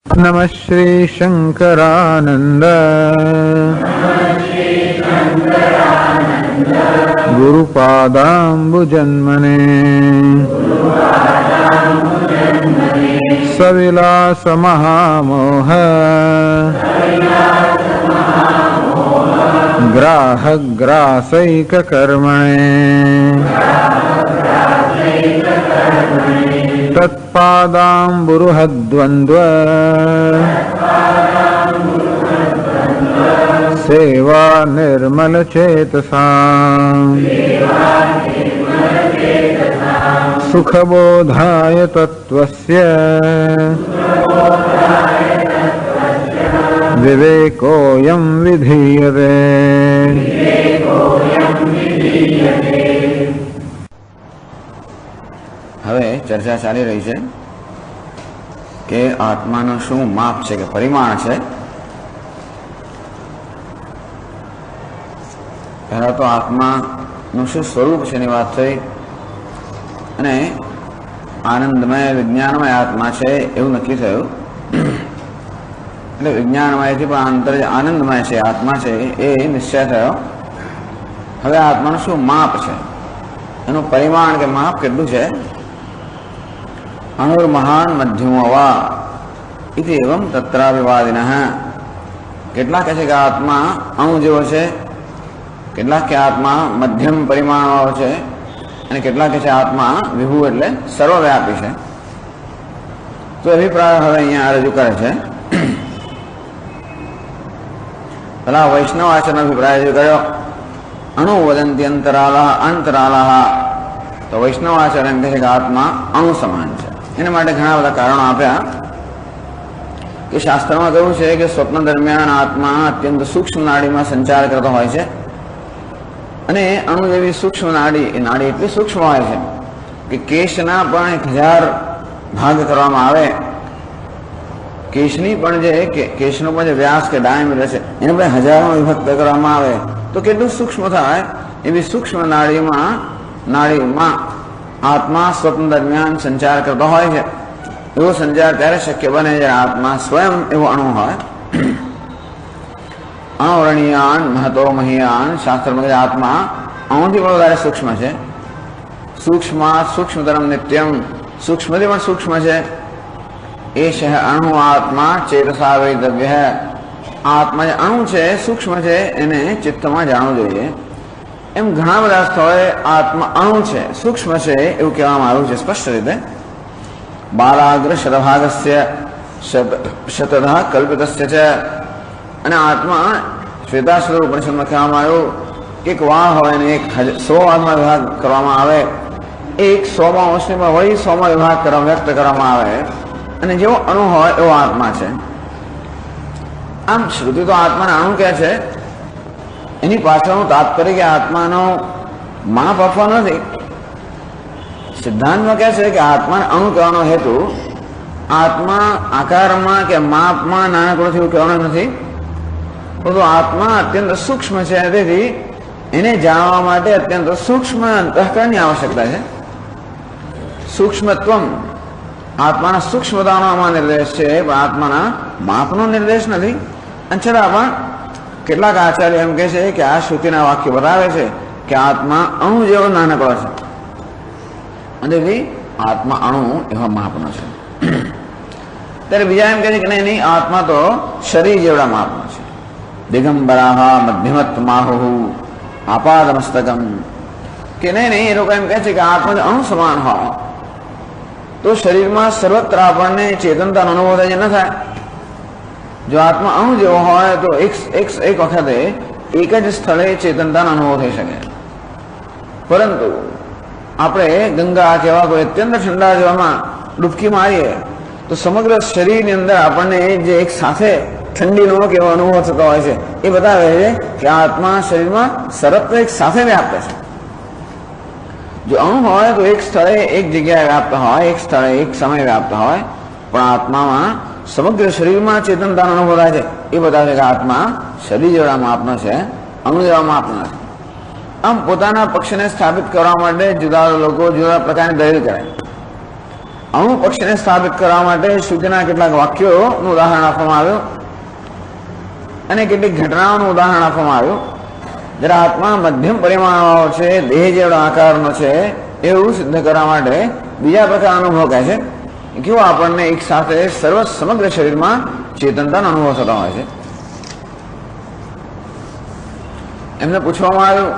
नमः श्री शंकरानंद गुरुपादाम्बुजन्मने सविलास महामोह ग्राहग्रासैक कर्मणे तत्पादाम्बुरुहद्वन्द्व सेवा निर्मल चेतसा सुखबोधाय तत्त्वस्य विवेकोऽयं विधीयते। હવે ચર્ચા ચાલી રહી છે કે આત્માનું શું માપ છે કે પરિમાણ છે. પહેલા તો આત્માનું શું સ્વરૂપ છે એની વાત થઈ અને આનંદમય વિજ્ઞાનમય આત્મા છે એવું નક્કી થયું. એટલે વિજ્ઞાનમયથી પણ આંતર આનંદમય છે આત્મા છે એ નિશ્ચય થયો. હવે આત્માનું શું માપ છે, એનું પરિમાણ કે માપ કેટલું છે. અણુર્મહાન મધ્યમો વા ઇતિ એવમ તત્રાવિવાદિનઃ. કેટલાક કહે છે કે આત્મા અણુ જેવો છે, કેટલાક કે આત્મા મધ્યમ પરિમાણવાળો છે અને કેટલાક કહે છે આત્મા વિભુ એટલે સર્વવ્યાપી છે. તો અભિપ્રાય હવે અહીંયા રજૂ કરે છે. પેલા વૈષ્ણવ આચરણ અભિપ્રાય રજૂ કર્યો. અણુ વદંતી અંતરાલા. તો વૈષ્ણવ આચરણ કહે છે કે આત્મા અણુ સમાન છે. એના માટે ઘણા બધા કારણો આપ્યા કે શાસ્ત્રમાં કહ્યું છે કે સ્વપ્ન દરમિયાન આત્મા અત્યંત સૂક્ષ્મ નાડીમાં સંચાર કરતો હોય છે અને અણુ જેવી સૂક્ષ્મ નાડી, એ નાડી એટલી સૂક્ષ્મ હોય છે કે કેશના પણ 1000 ભાગ કરવામાં આવે, કેશની પણ જે કેશનો પણ જે વ્યાસ કે ડાયામીટર છે એને પણ 1000માં વિભક્ત કરવામાં આવે તો કેટલું સૂક્ષ્મ થાય. એવી સૂક્ષ્મ નાડીમાં આત્મા સ્વપ્ન દરમિયાન સંચાર કરતો હોય છે. એવો સંચાર ત્યારે શક્ય બને જ્યારે આત્મા સ્વયં એવો અણુ હોય. અણુરણીયાન મહતો મહિયાન. શાસ્ત્રમાં આત્મા અણુથી પણ વધારે સૂક્ષ્મ છે. સૂક્ષ્મતરમ નિત્યમ. સૂક્ષ્મથી પણ સૂક્ષ્મ છે. એ અણુ આત્મા ચેતસા વેદવ્ય. આત્મા જે અણુ છે, સૂક્ષ્મ છે, એને ચિત્તમાં જાણવું જોઈએ. એમ ઘણા બધા સ્થળોએ આત્મા અણુ છે, સૂક્ષ્મ છે એવું કહેવામાં આવ્યું છે સ્પષ્ટ રીતે. બાલાગ્ર શતભાગસ્ય શતધઃ કલ્પિતસ્ય છે. અને આત્મા શ્વેતાશ્વર ઉપનિષદમાં કહેવામાં આવ્યું એક વાળ હોય ને 100 વાળમાં વિભાગ કરવામાં આવે, એક 100માં અંશમાં વળી 100માં વિભાગ વ્યક્ત કરવામાં આવે અને જેવો અણુ હોય એવો આત્મા છે. આમ શ્રુતિ તો આત્માને અણુ કહે છે. એની પાછળનું તાત્પર્ય કે આત્માનો માપ આપવા નથી. સિદ્ધાંતમાં કહે છે કે આત્માને અણુ કહેવાનો હેતુ આત્મા આકારમાં કે માપમાં નાનકડોથી એવું કહેવાનો નથી, પરંતુ આત્મા અત્યંત સૂક્ષ્મ છે. તેથી એને જાણવા માટે અત્યંત સૂક્ષ્મ અંતઃકરણની આવશ્યકતા છે. સૂક્ષ્મત્વમ આત્માના સૂક્ષ્મતાનો આમાં નિર્દેશ છે, પણ આત્માના માપનો નિર્દેશ નથી. અને છતાં પણ કેટલાક આચાર્ય એમ કહે છે કે આ શ્રુતિના વાક્ય બતાવે છે કે આત્મા અણુ જેવો નાનકડો છે અને આત્મા અણુ એવા માપનો છે. ત્યારે બીજા એમ કહે છે કે નહીં, આત્મા તો શરીર જેવડા માપનો છે. દિગંબરાહ મધ્યમત્માહુ આપાદમસ્તકમ. કે નહીં, એ લોકો એમ કહે છે કે આત્મા અણુ સમાન હોય તો શરીરમાં સર્વત્ર આપણને ચેતનતાનો અનુભવ થાય ન થાય. જો આત્મા અણુ જેવો હોય તો એક વખતે એક જ સ્થળે ચેતનતાનો અનુભવ થઈ શકે. પરંતુ આપણે ગંગા કેવા કોઈ અત્યંત ઠંડા જવામાં ડૂબકી મારીએ તો સમગ્ર શરીરની અંદર આપણને જે એક સાથે ઠંડીનો કેવો અનુભવ થતો હોય છે એ બતાવે છે કે આત્મા શરીરમાં સર્વત્ર એક સાથે વ્યાપ્ત છે. જો અણુ હોય તો એક સ્થળે એક જગ્યાએ વ્યાપ્ત હોય, એક સ્થળે એક સમય વ્યાપ્ત હોય, પણ આત્મામાં સમગ્ર શરીરમાં ચેતનતાનો અનુભવ થાય છે. એ બતાવે છે કે આત્મા શરીર જેવડા માપનો છે, અણુ જેવા માપનો છે. આમ પોતાના પક્ષને સ્થાપિત કરવા માટે જુદા લોકો જુદા પ્રકારની દલીલ કરે. અણુ પક્ષને સ્થાપિત કરવા માટે શ્રુતિના કેટલાક વાક્યોનું ઉદાહરણ આપવામાં આવ્યું અને કેટલીક ઘટનાઓનું ઉદાહરણ આપવામાં આવ્યું. જરા આત્મા મધ્યમ પરિમાણવાળો છે, દેહ જેવડો આકારનો છે એવું સિદ્ધ કરવા માટે બીજા પ્રકારનો અનુભવ કહે છે. કેવો આપણને એક સાથે સર્વ સમગ્ર શરીરમાં ચેતનતાનો અનુભવ થતો હોય છે. એમને પૂછવામાં આવ્યું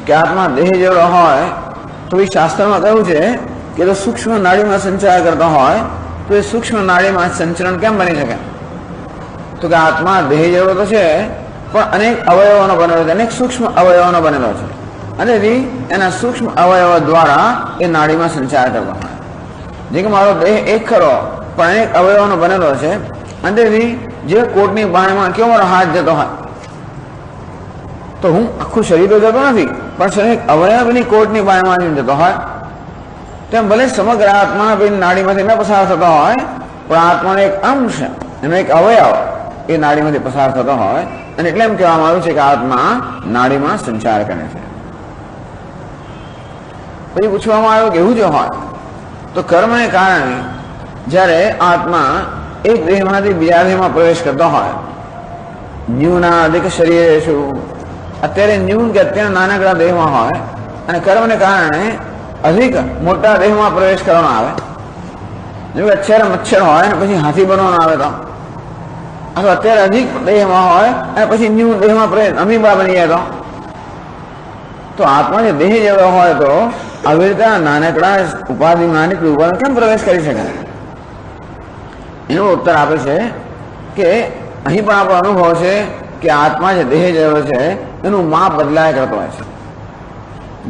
કે આત્મા દેહ જેવડો હોય તો એ શાસ્ત્રમાં કહ્યું છે કે જો સૂક્ષ્મ નાડીમાં સંચાર કરતો હોય તો એ સૂક્ષ્મ નાડીમાં સંચરણ કેમ બની શકે? તો કે આત્મા દેહ જેવડો તો છે પણ અનેક અવયવોનો બનેલો છે, અનેક સૂક્ષ્મ અવયવોનો બનેલો છે અને એના સૂક્ષ્મ અવયવો દ્વારા એ નાડીમાં સંચાર કરતો હોય. જે કે મારો દેહ એક ખરો પણ અનેક અવયવોનો બનેલો છે અને જે કોટની બાણમાં કેવો મારો હાથ જતો હોય તો હું આખું શરીર તો જતો નથી પણ શરીર અવયવની કોટની બાણમાં જતો હોય તેમ ભલે સમગ્ર આત્મા નાડીમાંથી ન પસાર થતો હોય પણ આત્માનો એક અંશ એનો એક અવયવ એ નાડીમાંથી પસાર થતો હોય અને એટલે એમ કહેવામાં આવ્યું છે કે આત્મા નાડીમાં સંચાર કરે છે. પછી પૂછવામાં આવ્યું કે એવું જો હોય તો કર્મને કારણે જ્યારે આત્મા એક દેહમાંથી બીજા દેહમાં પ્રવેશ કરતો હોય ન્યૂના અધિક શરીરે શું અત્યારે ન્યૂન કે અત્યારે નાનકડા દેહમાં હોય અને કર્મને કારણે અધિક મોટા દેહમાં પ્રવેશ કરવાનો આવે. જેમ કે અત્યારે મચ્છર હોય અને પછી હાથી બનવાનો આવે તો અથવા અત્યારે અધિક દેહમાં હોય અને પછી ન્યૂ દેહમાં પ્રવેશ અમીબા બની જાય તો આત્મા જે દેહ જેવો હોય તો આવી રીતે નાનકડા ઉપાધિ નાનકડી ઉપાધિ કેમ પ્રવેશ કરી શકે? એનો ઉત્તર આપે છે કે અહીં પણ આપણો અનુભવ છે કે આત્મા જે દેહ જેવો છે એનું માપ બદલાયા કરતો હોય છે.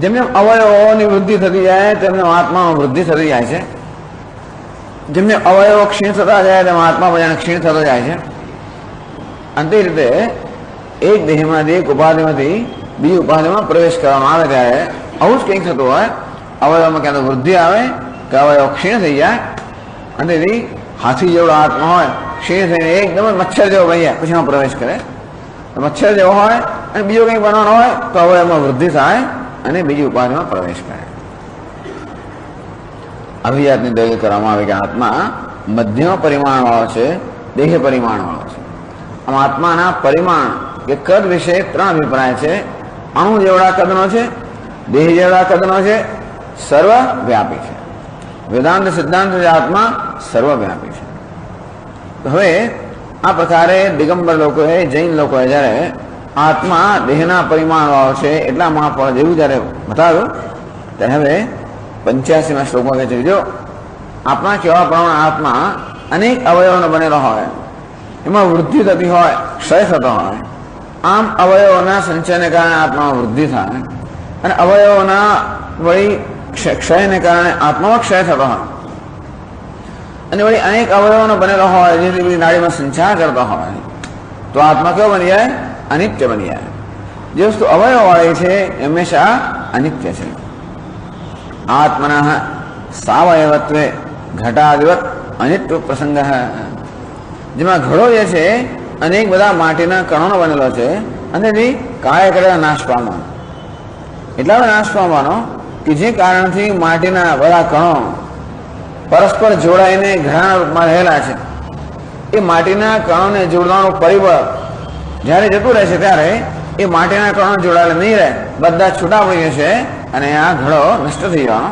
જેમ જેમ અવયવોની વૃદ્ધિ થતી જાય તેમને આત્મામાં વૃદ્ધિ થતી જાય છે. જેમને અવયવો ક્ષીણ થતા જાય તેમ આત્મા બધાને ક્ષીણ થતો જાય છે. અંતે રીતે એક દેહમાંથી એક ઉપાધિમાંથી બીજી ઉપાધિમાં પ્રવેશ કરવામાં આવે ત્યારે આવું જ કંઈક થતું હોય. અવયવમાં ક્યાં તો વૃદ્ધિ આવે કે અવયવ ક્ષીણ થઈ જાય અને હાથી જેવડો આત્મા હોય ક્ષીણ થઈને એકદમ મચ્છર જેવો બની જાય પછી એમાં પ્રવેશ કરે. મચ્છર જેવો હોય અને બીજો કંઈક બનવાનો હોય તો અવયવમાં વૃદ્ધિ થાય અને બીજી ઉપાધિમાં પ્રવેશ કરે. આવી જાતની દલીલ કરવામાં આવે કે આત્મા મધ્યમ પરિમાણવાળો છે, દેહ પરિમાણવાળો છે. આમ આત્માના પરિમાણ કે કદ વિશે ત્રણ અભિપ્રાય છે. અણુ જેવડા કદનો છે, દેહ જેવડા કદનો છે, સર્વવ્યાપી છે. વેદાંત સિદ્ધાંત આત્મા સર્વવ્યાપી છે. હવે આ પ્રકારે દિગંબર લોકોએ જૈન લોકોએ જ્યારે આત્મા દેહના પરિમાણવાળો છે એટલા મહાફળ જેવું જ્યારે બતાવ્યું ત્યારે હવે 85મા શ્લોકમાં કહે છે જો આપણા કેવા પ્રમાણે આત્મા અનેક અવયવોનો બનેલો હોય એમાં વૃદ્ધિ થતી હોય ક્ષય થતો હોય આમ અવયવોના સંચયને કારણે આત્મામાં વૃદ્ધિ થાય અને અવયવોના વળી ક્ષયને કારણે આત્મામાં ક્ષય થતો હોય અને વળી અનેક અવયવોનો બનેલો હોય જેથી બધી નાડીમાં સંચાર કરતો હોય તો આત્મા કેવો બની જાય? અનિત્ય બની જાય. જે વસ્તુ અવયવવાળી છે એ હંમેશા અનિત્ય છે. આત્મના સાવયવત્વે ઘટાદિવત અનિત્વ પ્રસંગ જેમાં ઘડો જે છે અનેક બધા માટીના કણોનો બનેલો છે અને એ કાળે કરેલા નાશ પામવાનો એટલા નાશ પામવાનો કે જે કારણથી માટીના બધા કણો પરસ્પર જોડાઈને ઘડાના રૂપમાં રહેલા છે એ માટીના કણોને જોડવાનું પરિબળ જ્યારે જતું રહેશે ત્યારે એ માટીના કણો જોડાયેલા નહીં રહે, બધા છૂટા પડી જશે અને આ ઘડો નષ્ટ થઈ જવાનો.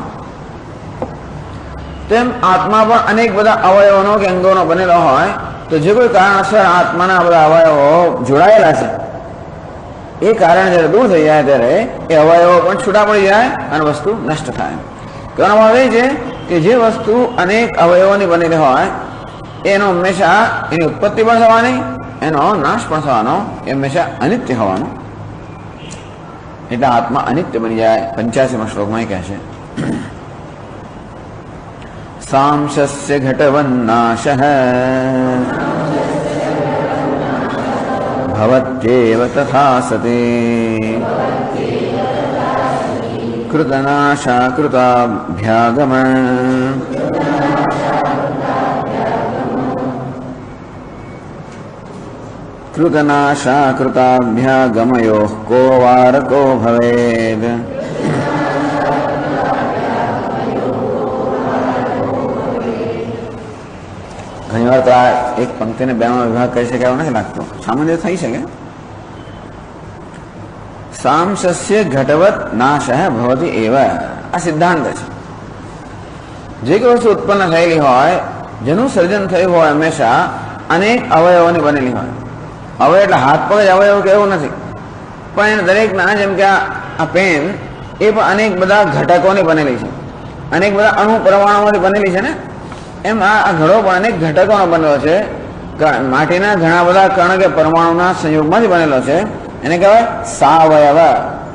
તેમ આત્મા પણ અનેક બધા અવયવોનો કે અંગોનો બનેલો હોય તો જે કોઈ કારણસર આત્માના બધા અવયવો જોડાયેલા છે એ કારણ જ્યારે દૂર થઈ જાય ત્યારે એ અવયવો પણ છૂટા પડી જાય અને વસ્તુ નષ્ટ થાય. કહેવાનો ભાવ એ છે કે જે વસ્તુ અનેક અવયવોની બનેલી હોય એનો હંમેશા એની ઉત્પત્તિ પણ થવાની, એનો નાશ પણ થવાનો, એ હંમેશા અનિત્ય હોવાનો. એટલે આત્મા અનિત્ય બની જાય. 85મા શ્લોકમાં એ કહે છે સાંશસ્ય ઘટવન્નાશઃ ભવત્યેવ તથા સતી કૃતનાશા કૃતાભ્યાગમ કૃતનાશા કૃતાભ્યાગમયોઃ કો વારકો ભવેદ ઘણીવાર તો આ એક પંક્તિને બેમાં વિભાગ કરી શકે એવું નથી લાગતું, સામાન્ય થઈ શકે. સાંશસ્ય ઘટવત નાશ ભવતી એવ, આ સિદ્ધાંત છે. જે કોઈ વસ્તુ ઉત્પન્ન થયેલી હોય, જેનું સર્જન થયું હોય, હંમેશા અનેક અવયવોની બનેલી હોય. અવયવ એટલે હાથ પગ અવયવ કે એવું નથી, પણ એને દરેકના, જેમ કે આ પેન એ પણ અનેક બધા ઘટકોની બનેલી છે, અનેક બધા અણુ પરમાણુઓની બનેલી છે ને, એમ આ ઘડો પણ અનેક ઘટકોનો બનેલો છે. માટીના ઘણા બધા કણ કે પરમાણુના સંયોગમાંથી બનેલો છે. એને કહેવાય સાવયવ,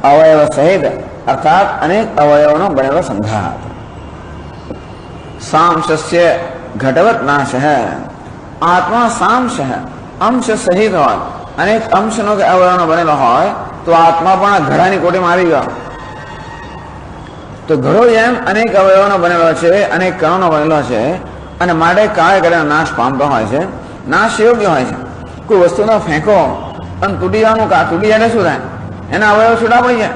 અવયવ સહિત, અર્થાત અનેક અવયવોનો બનેલો સંઘાત. સાંશસ્ય ઘટવત નાશ, આત્મા સાંશ અંશ સહિત હોય, અનેક અંશનો કે અવયવનો બનેલો હોય, તો આત્મા પણ આ ઘડાની કોટીમાં આવી ગયો. તો ઘડો જેમ અનેક અવયવોનો બનેલો છે, અનેક કણોનો બનેલો છે, અને માટે કાળે કાળે નાશ પામતો હોય છે. નાશ યોગ્ય હોય છે. કોઈ વસ્તુનો ફેંકો અને તૂટી જવાનું, તૂટી જાય શું થાય? એના અવયવ છૂટા પડી જાય.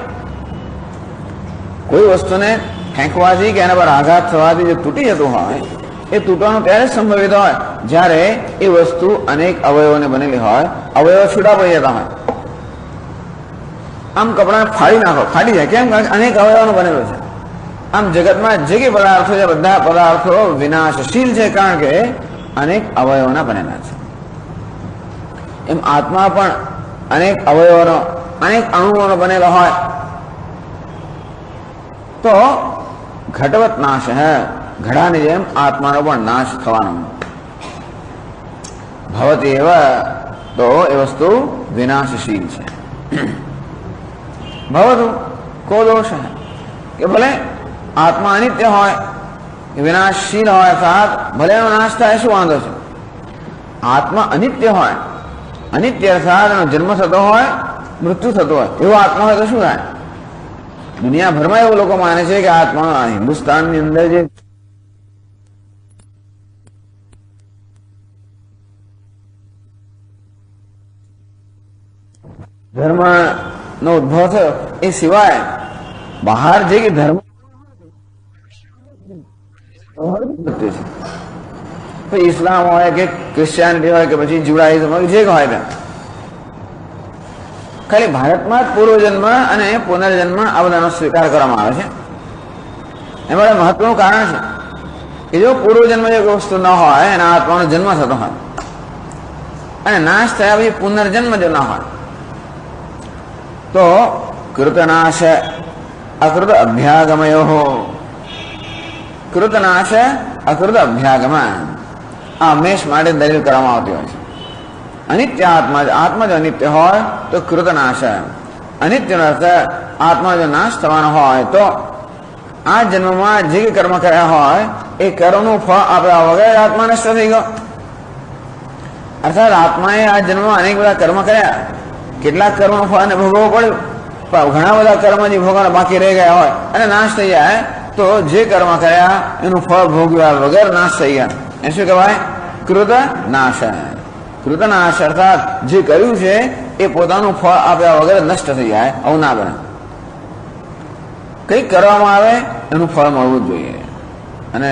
કોઈ વસ્તુને ફેંકવાથી કે એના પર આઘાત થવાથી જે તૂટી જતું હોય, એ તૂટવાનું ત્યારે જ સંભવિત હોય જ્યારે એ વસ્તુ અનેક અવયવોને બનેલી હોય, અવયવ છૂટા પડી જતા હોય. આમ કપડાને ફાડી નાખો, ફાડી જાય. કેમ? કારણ કે અનેક અવયવોનો બનેલો છે. આમ જગતમાં જે કંઈ પદાર્થો છે, બધા પદાર્થો વિનાશશીલ છે, કારણ કે અનેક અવયવોના બનેલા છે. એમ આત્મા પણ અનેક અવયવોનો, અનેક અણુઓનો બનેલો હોય, તો ઘટવત નાશ ઘડાની જેમ આત્માનો પણ નાશ થવાનો. ભવતી એવ, તો એ વસ્તુ વિનાશશીલ છે. ભવતું કો દોષ કે ભલે આત્મા અનિત્ય હોય, વિનાશશીલ હોય, અર્થાત ભલે એનો નાશ થાય, શું વાંધો છે? આત્મા અનિત્ય હોય, અનિત્ય અર્થાત એનો જન્મ થતો હોય, મૃત્યુ થતો હોય, એવો આત્મા હોય તો શું થાય? દુનિયાભરમાં એવું લોકો માને છે કે આત્મા, હિન્દુસ્તાનની અંદર જે ધર્મ નો ઉદ્ભવ થયો, એ સિવાય બહાર જે કે ધર્મ ઇસ્લામ હોય કે ક્રિશ્ચિયાનિટી હોય કે પછી જુડાઇઝમ હોય, જે હોય તે ખાલી ભારતમાં જ પૂર્વજન્મ અને પુનર્જન્મ આ બધાનો સ્વીકાર કરવામાં આવે છે. એમાં મહત્વનું કારણ છે કે જો પૂર્વજન્મ જે વસ્તુ ન હોય, એના આત્માનો જન્મ થતો હોય, અને નાશ થયા પછી પુનર્જન્મ જો ના હોય, તો કૃતનાશ અકૃત અભ્યાગમયો, કૃતનાશ અકૃત અભ્યાગમ, આ હંમેશ માટે દલીલ કરવામાં આવતી હોય છે. અનિત્ય આત્મા, આત્મા જો અનિત્ય હોય તો કૃતનાશ, અનિત્યનો અર્થ આત્મા જો નાશ થવાનો હોય, તો આ જન્મમાં જે કર્મ કર્યા હોય એ કર્મનું ફળ આપ્યા વગર આત્મા નષ્ટ થઈ ગયો. અર્થાત આત્માએ આ જન્મમાં અનેક બધા કર્મ કર્યા, કેટલાક કર્મનું ફળ એને ભોગવવું પડ્યું, પણ ઘણા બધા કર્મ જે ભોગવવાના બાકી રહી ગયા હોય અને નાશ થઈ જાય, તો જે કર્મ કર્યા એનું ફળ ભોગવ્યા વગર નાશ થઈ ગયા, એ શું કહેવાય? કૃત નાશ. કૃતનાશ અર્થાત જે કર્યું છે એ પોતાનું ફળ આપ્યા વગર નષ્ટ થઈ જાય, આવું ના બને. કંઈક કરવામાં આવે એનું ફળ મળવું જ જોઈએ, અને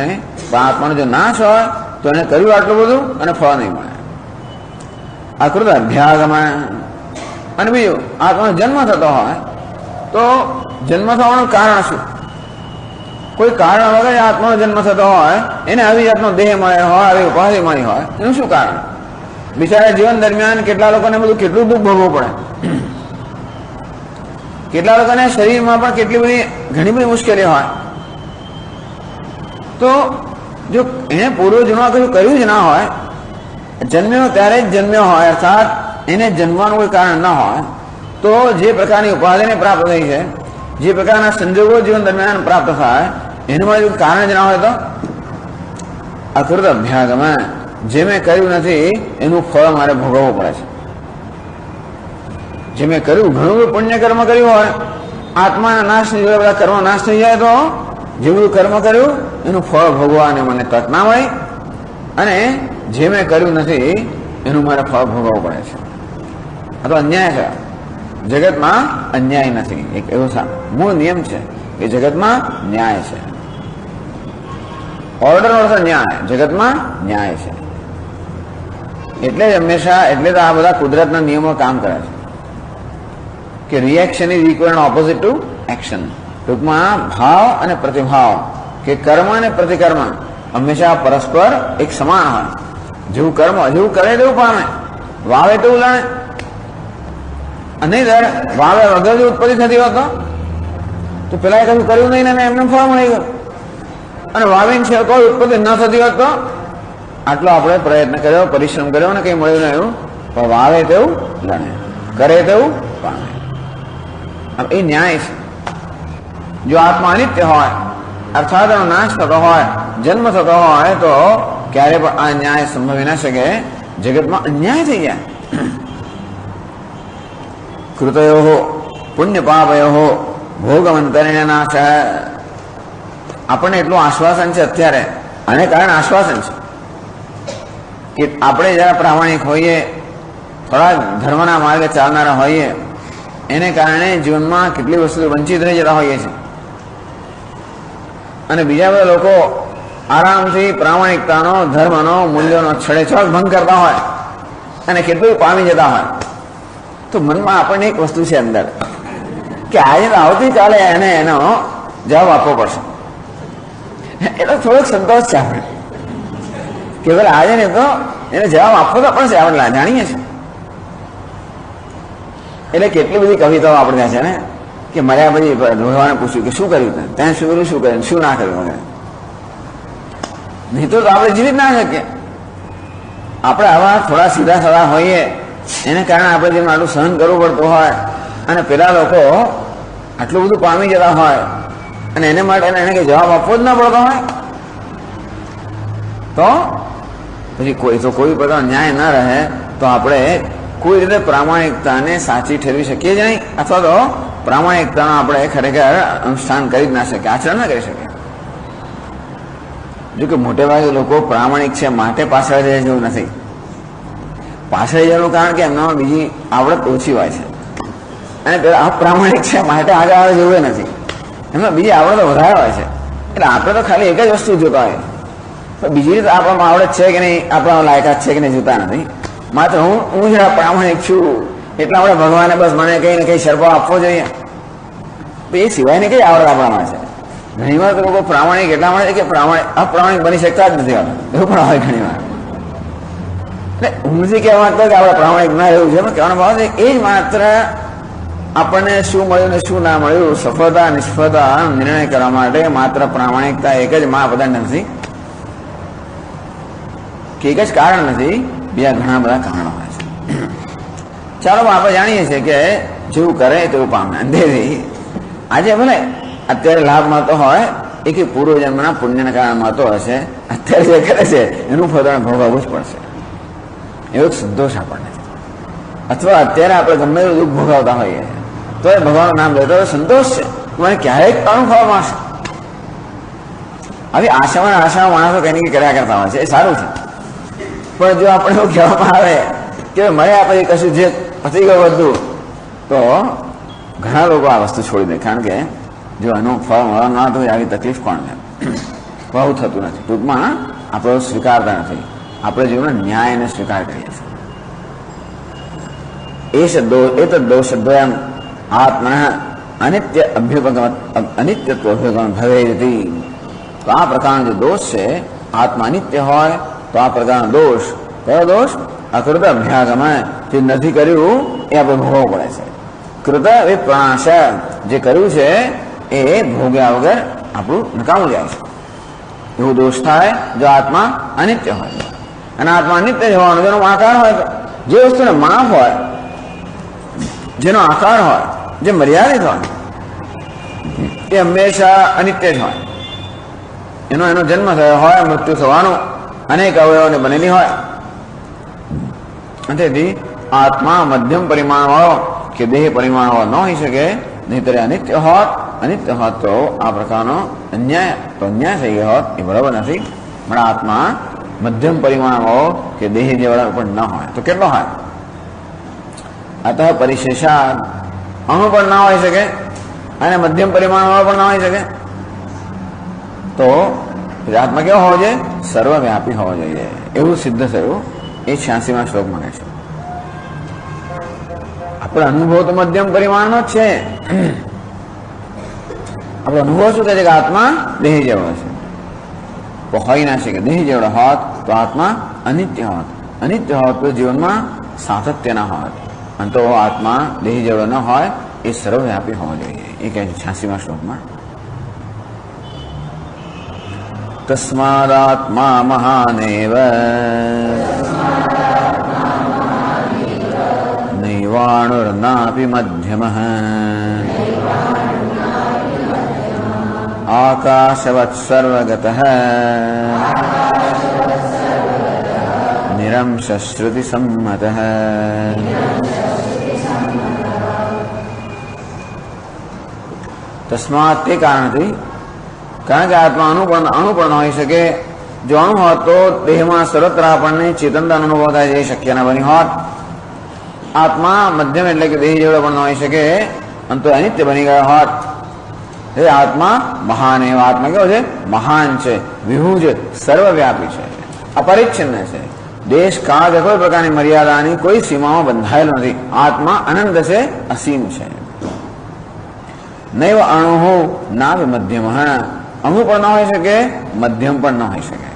આત્માનો જો નાશ હોય તો એને કર્યું આટલું બધું અને ફળ નહીં મળે. આકૃત અભ્યાગમાં. અને બીજું, આત્માનો જન્મ થતો હોય તો જન્મ થવાનું કારણ શું? કોઈ કારણ વગર આત્માનો જન્મ થતો હોય, એને આવી જાતનો દેહ મળ્યો હોય, આવી ઉપાધિ મળી હોય, એનું શું કારણ? બિચારા જીવન દરમિયાન કેટલા લોકોને બધું કેટલું દુઃખ ભોગવવું પડે, કેટલા લોકોને શરીરમાં પણ કેટલી બધી ઘણી બધી મુશ્કેલી હોય. તો જો એને પૂર્વજન્મમાં કશું કર્યું જ ના હોય, જન્મ્યો ત્યારે જ જન્મ્યો હોય, અર્થાત એને જન્મવાનું કોઈ કારણ ન હોય, તો જે પ્રકારની ઉપાધિને પ્રાપ્ત થઈ છે, જે પ્રકારના સંજોગો જીવન દરમિયાન પ્રાપ્ત થાય, એનું માટે કારણ જ ના હોય, તો અકૃત અભ્યાગમ, જે મેં કર્યું નથી એનું ફળ મારે ભોગવવું પડે છે. જે મેં કર્યું, ઘણું બધું પુણ્ય કર્મ કર્યું હોય, આત્માના નાશની જોડે બધા કર્મ નાશ થઈ જાય, તો જે બધું કર્મ કર્યું એનું ફળ ભોગવવાની મને તક ના મળી, અને જે મેં કર્યું નથી એનું મારે ફળ ભોગવવું પડે છે. આ તો અન્યાય છે. જગતમાં અન્યાય નથી, એક એવો મૂળ નિયમ છે કે જગતમાં ન્યાય છે. ઓર્ડર અર્થ ન્યાય, જગતમાં ન્યાય છે. એટલે જ હંમેશા, એટલે તો આ બધા કુદરતના નિયમો કામ કરે છે કે reaction is equal opposite two action. ટૂંકમાં ભાવ અને પ્રતિભાવ કે કર્મ અને પ્રતિકર્મ હંમેશા પરસ્પર એક સમાન હોય. જેવું કર્મ જેવું કરે તેવું પામે, વાવે તેવું લણે. અને વાવે વગર જો ઉત્પત્તિ થતી હોત તો પેલા કશું કર્યું નહીં ને એમને ફળ મળી ગયું. અને વાવીને છે કોઈ ઉત્પત્તિ ન થતી હોત તો આટલો આપણે પ્રયત્ન કર્યો, પરિશ્રમ કર્યો ને કઈ મળ્યું નહીં એવું, પણ વાવે તેવું લણે, કરે તેવું પામે. એ ન્યાય છે. જો આત્મા અનિત્ય હોય અર્થાત એનો નાશ થતો હોય, જન્મ થતો હોય તો ક્યારે પણ આ ન્યાય સંભવી ના શકે. જગતમાં અન્યાય થઈ જાય. કૃતયો પુણ્ય પાપયો ભોગવંતરેણ નાશ. આપણને એટલું આશ્વાસન છે અત્યારે, આને કારણે આશ્વાસન છે કે આપણે જરા પ્રામાણિક હોઈએ, થોડા ધર્મના માર્ગે ચાલનારા હોઈએ, એને કારણે જીવનમાં કેટલી વસ્તુ વંચિત રહી જતા હોઈએ છીએ. અને બીજા બધા લોકો આરામથી પ્રામાણિકતાનો, ધર્મનો, મૂલ્યોનો છડેછોડ ભંગ કરતા હોય અને કેટલું પામી જતા હોય, તો મનમાં આપણને એક વસ્તુ છે અંદર કે આજે આવતીકાલે એને એનો જવાબ આપવો પડશે. એટલે થોડોક સંતોષ છે આપણે કે પેલા આજે ને તો એને જવાબ આપવો તો પડશે, આપણે જાણીએ છીએ. એટલે કેટલી બધી કવિતાઓ આપણે ત્યાં છે ને કે મર્યા પછી ભગવાને પૂછ્યું કે શું કર્યું ત્યાં શું કર્યું, શું કર્યું, શું ના કર્યું વગેરે. નહીં તો આપણે જીવિત ના શકીએ. આપણે આવા થોડા સીધા સાધા હોઈએ એને કારણે આપણે જેમ આટલું સહન કરવું પડતું હોય અને પેલા લોકો આટલું બધું પામી જતા હોય અને એને માટે એને કઈ જવાબ આપવો જ ના પડતો હોય તો પછી કોઈ પ્રકાર ન્યાય ના રહે તો આપણે કોઈ રીતે પ્રામાણિકતાને સાચી ઠેરવી શકીએ જ નહીં, અથવા તો પ્રામાણિકતાનો આપણે ખરેખર અનુષ્ઠાન કરી જ ના શકીએ, આચરણ ના કરી શકીએ. જો કે મોટે ભાગે લોકો પ્રામાણિક છે માટે પાછળ જાય જેવું નથી. પાછળ જવાનું કારણ કે એમનામાં બીજી આવડત ઓછી હોય છે અને પેલા અપ્રામાણિક છે માટે આગળ આવે જેવું નથી, એમાં બીજી આવડત વધારે હોય છે. એટલે આપણે તો ખાલી એક જ વસ્તુ જોતા હોય, પણ બીજી રીતે આપણામાં આવડત છે કે નહીં, આપણામાં લાયકાત છે કે નહીં જોતા નથી. માત્ર હું જરા પ્રામાણિક છું એટલે આપણે ભગવાને બસ મને કઈ ને કઈ શરપો આપવો જોઈએ, એ સિવાયની કઈ આવડત આપણામાં છે. ઘણી વાર તો લોકો પ્રામાણિક એટલા માટે કે અપ્રામાણિક બની શકતા જ નથી હોતા, એવું પણ હોય ઘણી વાર. એટલે હું નથી કહેવા માંગતો કે આપણે પ્રામાણિક ના એવું છે, કહેવાનો ભાવ છે એ જ માત્ર આપણને શું મળ્યું ને શું ના મળ્યું, સફળતા નિષ્ફળતા નિર્ણય કરવા માટે માત્ર પ્રામાણિકતા એક જ માપદંડ નથી કે એક જ કારણ નથી, બીજા ઘણા બધા કારણો હોય છે. ચાલો આપણે જાણીએ છીએ કે જેવું કરે તેવું પામે. અંધેરી આજે ભલે અત્યારે લાભ મળતો હોય એ કે પૂર્વજન્મના પુણ્યના કારણે મળતો હશે, અત્યારે જે કરે છે એનું ફળ ભોગવવું જ પડશે, એવો જ સંતોષ આપણને. અથવા અત્યારે આપણે ગમે એવું દુઃખ ભોગવતા હોઈએ તો એ ભગવાનનું નામ લેતો સંતોષ છે, મને ક્યારેક કાણું ફળ મળશે. આવી આશા માણસો કઈ કર્યા કરતા હોય છે, એ સારું છે. પણ જો આપણે એવું કહેવામાં આવે કે મળ્યા પછી કશું જે પતી ગયું બધું, તો ઘણા લોકો આ વસ્તુ છોડી દે. કારણ કે જો એનું ફળ મળવાનું ના તો આવી તકલીફ કોણ લે, બહુ થતું નથી. ટૂંકમાં આપણે સ્વીકારતા નથી, આપણે જીવન ન્યાયને સ્વીકાર કરીએ છીએ. એ શબ્દો એ તો દો શબ્દો એમ આત્મા અનિત્ય અનિત્યત્વ અભ્યુગમ ભવે હતી. તો આ પ્રકારનો જે દોષ છે, આત્મા અનિત્ય હોય તો આ પ્રકારનો દોષ, કયો દોષ? અકૃત અભ્યાગમ, જે નથી કર્યું એ આપણે ભોગવવો પડે છે. કૃત વિપ્રાશ, જે કર્યું છે એ ભોગ્યા વગર આપણું નકામું જાય છે, એવો દોષ થાય જો આત્મા અનિત્ય હોય. અને આત્મા અનિત્ય જ હોવાનો જેનો આકાર હોય, જે વસ્તુને માપ હોય, જેનો આકાર હોય, જે મર્યાદિત હોય, એ હંમેશા અનિત્ય જ હોય. એનો જન્મ થયો હોય, મૃત્યુ થવાનું, અનેક અવયવોને બનેલી હોય. તેથી આત્મા મધ્યમ પરિમાણ વાળો કે દેહ પરિમાણ વાળો ન હોઈ શકે, નહીતર અનિત્ય હોત તો આ પ્રકારનો અન્યાય થઈ ગયો હોત, એ બરાબર નથી. પણ આત્મા મધ્યમ પરિમાણ વાળો કે દેહ જેવાળા પણ ન હોય તો કેટલો હોય? અતઃ પરિશેષાદ, અણુ પણ ના હોઈ શકે અને મધ્યમ પરિમાણ વાળો પણ ના હોઈ શકે. તો આત્મા કેવો હોવો જોઈએ? સર્વવ્યાપી હોવો જોઈએ. એવું સિદ્ધ થયું એ 86મા શ્લોકમાં કહે છે. આપણો અનુભવ તો મધ્યમ પરિમાણનો જ છે. આપણો અનુભવ શું કહે છે કે આત્મા દેહ જેવો છે, તો હોય ના શકે. દેહ જેવડો હોત તો આત્મા અનિત્ય હોત, અનિત્ય હોત તો જીવનમાં સાતત્ય ના હોત, અને તો આત્મા દેહ જેવડો ન હોય એ સર્વવ્યાપી હોવો જોઈએ. એ કહે છે 86મા શ્લોકમાં. તસ્માદાત્મા મહાનેવ નૈવાણુર્નાપી મધ્યમઃ આકાશવત સર્વગતઃ નિરંશ શ્રુતિ સંમતઃ. તસ્માત તે કારણથી, કારણ કે આત્મા અણુ પણ હોઈ શકે. જો અણુ હોત તો દેહમાં સર્વત્ર આપણને ચેતનતા અનુભવ થાય, એ શક્ય ન બની હોત. આત્મા મધ્યમ એટલે કે દેહ જેવડો પણ ન હોઈ શકે, અને તો અનિત્ય બની ગયો હોત. એ આત્મા મહાન, એવા આત્મા કેવો છે? મહાન છે, વિભુ છે, સર્વવ્યાપી છે, અપરિચ્છિન્ન છે. દેશ કાળ કે કોઈ પ્રકારની મર્યાદાની કોઈ સીમામાં બંધાયેલો નથી. આત્મા અનંત છે, અસીમ છે. નૈવ અણુ ના મધ્યમ, અણુ પણ ન હોઈ શકે, મધ્યમ પણ ન હોઈ શકે.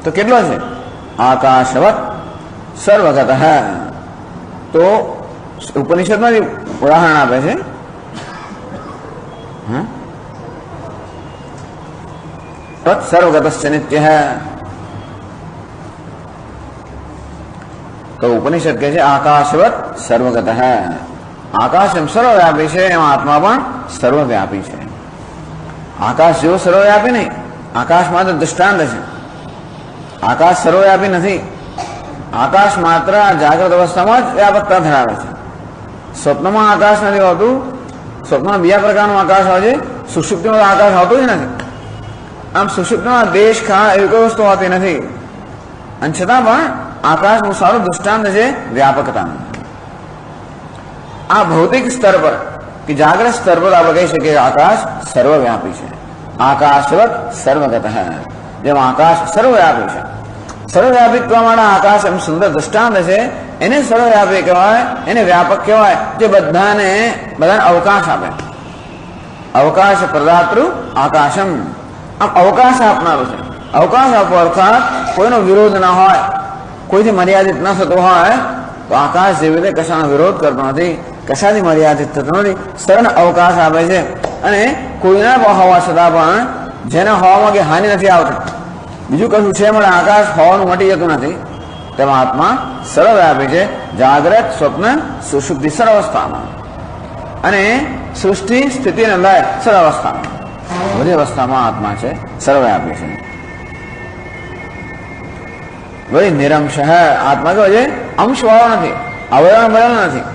તો કેટલો છે? આકાશવત સર્વગત. તો ઉપનિષદમાં ઉદાહરણ આપે છે. સર્વગતસ્ય નિત્ય. તો ઉપનિષદ કહે છે આકાશવત સર્વગત. આકાશ એમ સર્વવ્યાપી છે, એમ આત્મા પણ સર્વવ્યાપી છે. આકાશ જેવો સર્વવ્યાપી નહીં, આકાશ માત્ર દૃષ્ટાંત છે. આકાશ સર્વવ્યાપી નથી. આકાશ માત્ર જાગ્રત અવસ્થામાં જ વ્યાપકતા ધરાવે છે. સ્વપ્નમાં આકાશ નથી હોતું. સ્વપ્નમાં બીજા પ્રકારનું આકાશ હોય છે, સુષુપ્તિમાં તો આકાશ હોતું જ નથી. આમ સુષુપ્તિમાં દેશ કાળ એવી કોઈ વસ્તુ હોતી નથી, અને છતાં પણ આકાશ બહુ સારું દૃષ્ટાંત છે વ્યાપકતાનું. આ ભૌતિક સ્તર પર કે જાગ્રત સ્તર પર આપણે કહી શકીએ આકાશ સર્વવ્યાપી છે. આકાશવત સર્વગત. જેમ આકાશ સર્વવ્યાપી છે, સર્વવ્યાપીત્વ માટે આકાશ એમ સુંદર દૃષ્ટાંત છે. એને સર્વવ્યાપી કહેવાય, એને વ્યાપક કહેવાય, જે બધાને અવકાશ આપે. અવકાશ પ્રદાતૃ આકાશમ. આમ અવકાશ આપનારું છે. અવકાશ આપવો અર્થાત કોઈનો વિરોધ ના હોય, કોઈથી મર્યાદિત ન થતો હોય. તો આકાશ જેવી રીતે કશાનો વિરોધ કરતો નથી, કશાથી મર્યાદિત થતો નથી. સર્વને અવકાશ આપે છે, અને કોઈના હોવા છતાં પણ જેને હોવામાં કે હાનિ નથી આવતી. બીજું કશું છે મળે આકાશ હોવાનું મટી જતું નથી. તેમાં આત્મા સર્વવ્યાપી છે, જાગ્રત, સ્વપ્ન, સુષુપ્તિ સર્વાવસ્થામાં, અને સૃષ્ટિ સ્થિતિ અને લય સર્વાવસ્થામાં, બધી અવસ્થામાં આત્મા છે, સર્વવ્યાપી છે. વળી નિરંશ આત્મા કેવો છે? અંશ વાળો નથી, અવયવ બનેલો નથી.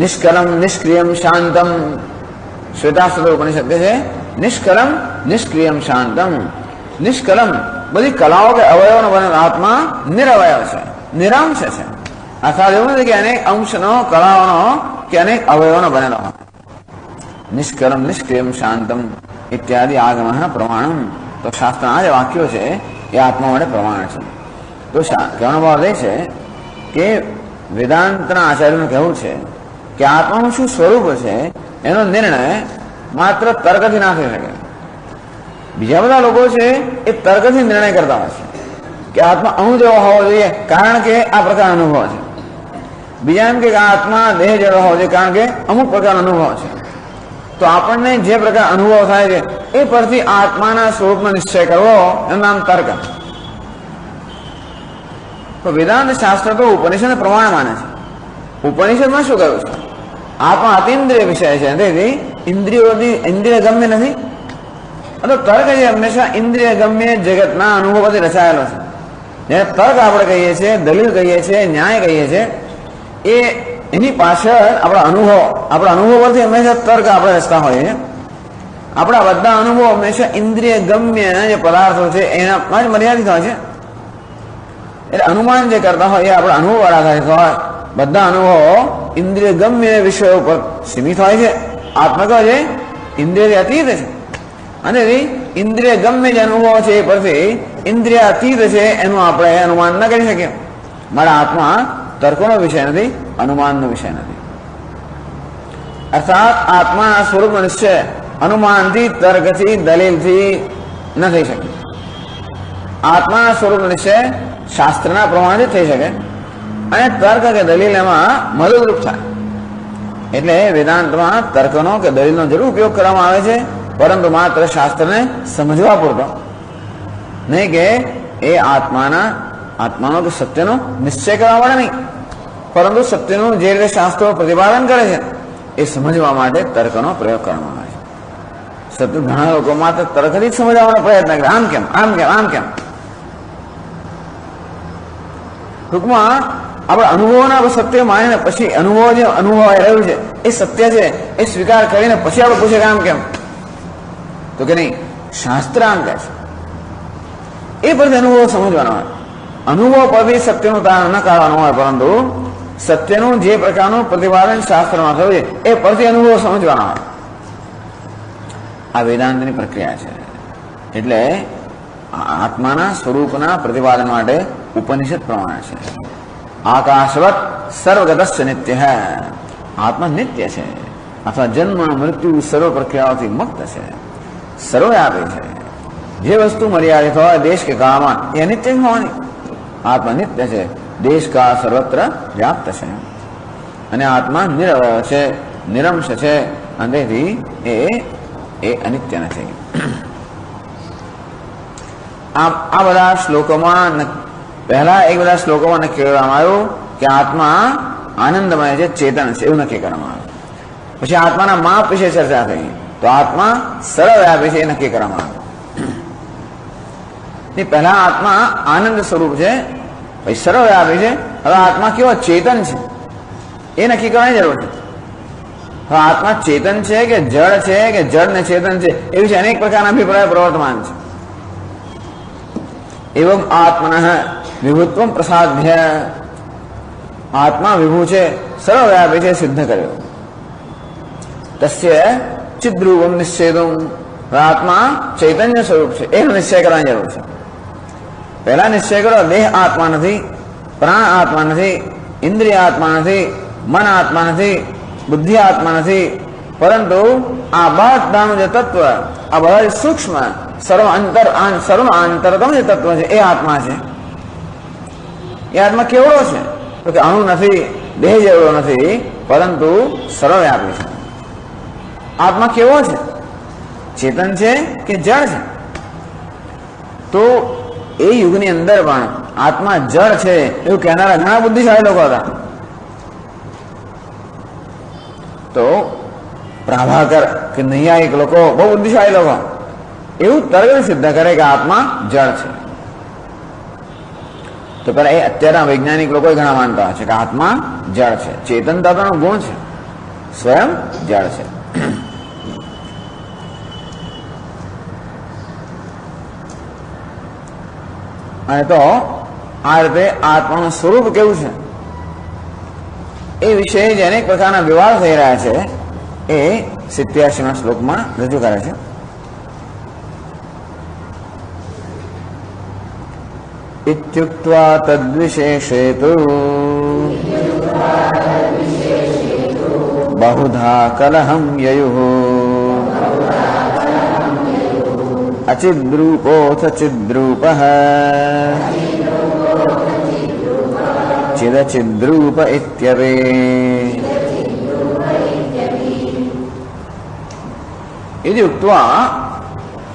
નિષ્કલમ નિષ્ક્રિયમ શાંતમ. શ્વેતાસ્ત્ર ઉપનિષદ કહે છે નિષ્કલમ નિષ્ક્રિયમ શાંતમ. નિષ્કલમ બધી કલાઓ કે અવયવનો બનેલો આત્મા નિરવયવ છે, નિરંશ છે. અર્થાત એવું નથી કે અનેક અંશનો, કલાઓનો કે અનેક અવયવનો બનેલો હોય. નિષ્કલમ નિષ્ક્રિયમ શાંતમ ઇત્યાદિ આગમ પ્રમાણમ. તો શાસ્ત્રના જે વાક્યો છે એ આત્મા માટે પ્રમાણ છે. તો કહેવાનો ભાવ એ છે કે વેદાંતના આચાર્યનું કહેવું છે કે આત્માનું શું સ્વરૂપ છે એનો નિર્ણય માત્ર તર્કથી ના થઈ શકે. બીજા બધા લોકો છે એ તર્કથી નિર્ણય કરતા હોય છે કે આત્મા અણુ જેવો હોવો જોઈએ કારણ કે આ પ્રકારનો અનુભવ છે. બીજા એમ કે આત્મા દેહ જેવો હોવો જોઈએ કારણ કે અમુક પ્રકારનો અનુભવ છે. તો આપણને જે પ્રકાર અનુભવ થાય છે એ પરથી આત્માના સ્વરૂપનો નિશ્ચય કરવો એનું નામ તર્ક. તો વેદાંત શાસ્ત્ર તો ઉપનિષદ પ્રમાણ માને છે. ઉપનિષદમાં શું કહ્યું છે? આત્મા અતિન્દ્રિય વિષય છે, તેથી ઇન્દ્રિય ગમ્ય નથી. તો તર્ક જે હંમેશા ઇન્દ્રિય ગમ્ય જગતના અનુભવથી રચાયેલો છે. જ્યારે તર્ક આપણે કહીએ છીએ, દલીલ કહીએ છીએ, ન્યાય કહીએ છીએ, એ એની પાછળ આપણા અનુભવ પરથી હંમેશા તર્ક આપણે રચતા હોઈએ. આપણા બધા અનુભવો હંમેશા ઇન્દ્રિય ગમ્ય જે પદાર્થો છે એનામાં જ મર્યાદિત હોય છે. એટલે અનુમાન જે કરતા હોય એ આપણા અનુભવ આધારિત હોય. બધા અનુભવો ઇન્દ્રિય ગમ્ય વિષયો પર સીમિત હોય છે. આત્મા કહે છે ઇન્દ્રિય અતીત છે. અને ઇન્દ્રિય ગમે જે અનુભવ છે એ પરથી ઇન્દ્રિય અતીત છે એનું આપણે અનુમાન ન કરી શકીએ. મારા આત્મા તર્કોનો વિષય નથી, અનુમાનનો વિષય નથી. અર્થાત આત્માના સ્વરૂપનો નિશ્ચય અનુમાનથી, તર્કથી, દલીલથી ન થઈ શકે. આત્માના સ્વરૂપનો નિશ્ચય શાસ્ત્રના પ્રમાણથી થઈ શકે અને તર્ક કે દલીલ એમાં મદદરૂપ થાય. એટલે વેદાંતમાં તર્કનો કે દલીલનો જરૂર ઉપયોગ કરવામાં આવે છે, પરંતુ માત્ર શાસ્ત્રને સમજવા પૂરતો, નહીં કે એ આત્માનો કે સત્યનો નિશ્ચય કરવા માટે નહીં, પરંતુ સત્યનું જે રીતે શાસ્ત્રો પ્રતિપાદન કરે છે એ સમજવા માટે તર્કનો પ્રયોગ કરવામાં આવે છે. સત્ય ઘણા લોકો માત્ર તર્કથી જ સમજવાનો પ્રયત્ન કરે, આમ કેમ, આમ કેમ, આમ કેમ. ટૂંકમાં આપણે અનુભવોના સત્ય માનીને પછી અનુભવ જે અનુભવાઈ રહ્યું છે એ સત્ય છે એ સ્વીકાર કરીને પછી આપણે પૂછે કે આમ કેમ, તો કે નહીં, શાસ્ત્ર આમ કહે છે. એ પરથી અનુભવ સમજવાનો હોય. અનુભવ પરથી સત્યનું તારણ ન કાઢવાનું હોય, પરંતુ સત્યનું જે પ્રકારનું પ્રતિપાદન શાસ્ત્રમાં થયું છે એ પરથી અનુભવ સમજવાનો હોય. આ વેદાંતની પ્રક્રિયા છે. એટલે આત્માના સ્વરૂપના પ્રતિપાદન માટે ઉપનિષદ પ્રમાણે છે. આકાશવત સર્વગતસ્ય નિત્ય, આત્મા નિત્ય છે અથવા જન્મ મૃત્યુ સર્વ પ્રક્રિયાઓથી મુક્ત છે, સર્વવ્યાપી છે. જે વસ્તુ મર્યાદિત હોય દેશ કે કાળમાં એ અનિત્ય હોવાની. આત્મા નિત્ય છે, દેશ કાળ સર્વત્ર વ્યાપ્ત છે અને આત્મા નિરવય છે, નિરંશ છે, અને તેથી એ અનિત્ય નથી. આ બધા શ્લોકોમાં પહેલા એક બધા શ્લોકોમાં નક્કી કરવામાં આવ્યું કે આત્મા આનંદમય છે, ચેતન છે, એવું નક્કી કરવામાં આવ્યું. પછી આત્માના માપ વિશે ચર્ચા થઈ, તો આત્મા સર્વવ્યાપી છે એ નક્કી કરવામાં આવ્યું. પહેલા આત્મા આનંદ સ્વરૂપ છે, પછી સર્વવ્યાપી છે. હવે આત્મા કેવો ચેતન છે એ નક્કી કરવાની જરૂર છે. હવે આત્મા ચેતન છે કે જળ છે કે જળ ને ચેતન છે એ વિશે અનેક પ્રકારના અભિપ્રાય પ્રવર્તમાન છે. એવં આત્મન વિભુત્વ પ્રસાદ્ય, આત્મા વિભુ છે, સર્વવ્યાપી છે, સિદ્ધ કર્યો. તસ્ય ચિદ્રૂપમ નિશ્ચેદમ, આત્મા ચૈતન્ય સ્વરૂપ છે એનો નિશ્ચય કરવાની જરૂર છે. પહેલા નિશ્ચય કરો દેહ આત્મા નથી, પ્રાણ આત્મા નથી, ઇન્દ્રિય આત્મા નથી, મન આત્મા નથી, બુદ્ધિ આત્મા નથી, પરંતુ આ બધાનું જે તત્વ, આ બધા સૂક્ષ્મ સર્વ આંતરતમ જે તત્વ છે એ આત્મા છે. એ આત્મા કેવડો છે તો કે અણુ નથી, દેહ જેવડો નથી, પરંતુ સર્વવ્યાપી છે. આત્મા કેવો છે? ચેતન છે કે જળ છે? તો એ યુગની અંદર પણ આત્મા જળ છે એવું કહેનારા ઘણા બુદ્ધિશાળી લોકો હતા. તો પ્રાભાકર કે નૈયાયિક લોકો, બહુ બુદ્ધિશાળી લોકો, એવું તર્ક સિદ્ધ કરે કે આત્મા જળ છે. તો પેલા એ અત્યારના વૈજ્ઞાનિક લોકો ઘણા માનતા હોય છે કે આત્મા જળ છે, ચેતનતાનો ગુણ છે, સ્વયં જળ છે. અને તો આ રીતે આત્માનું સ્વરૂપ કેવું છે એ વિશે જે અનેક પ્રકારના વિવાદ થઈ રહ્યા છે એ 87મા શ્લોકમાં રજૂ કરે છે. ઇત્યુક્ત્વા તદ્વિશેષેતુ બહુધા કલહં યયુઃ અચિદ્રૂપોऽથ ચિદ્રૂપઃ ચિદચિદ્રૂપ ઇત્યપે. यदि उक्त्वा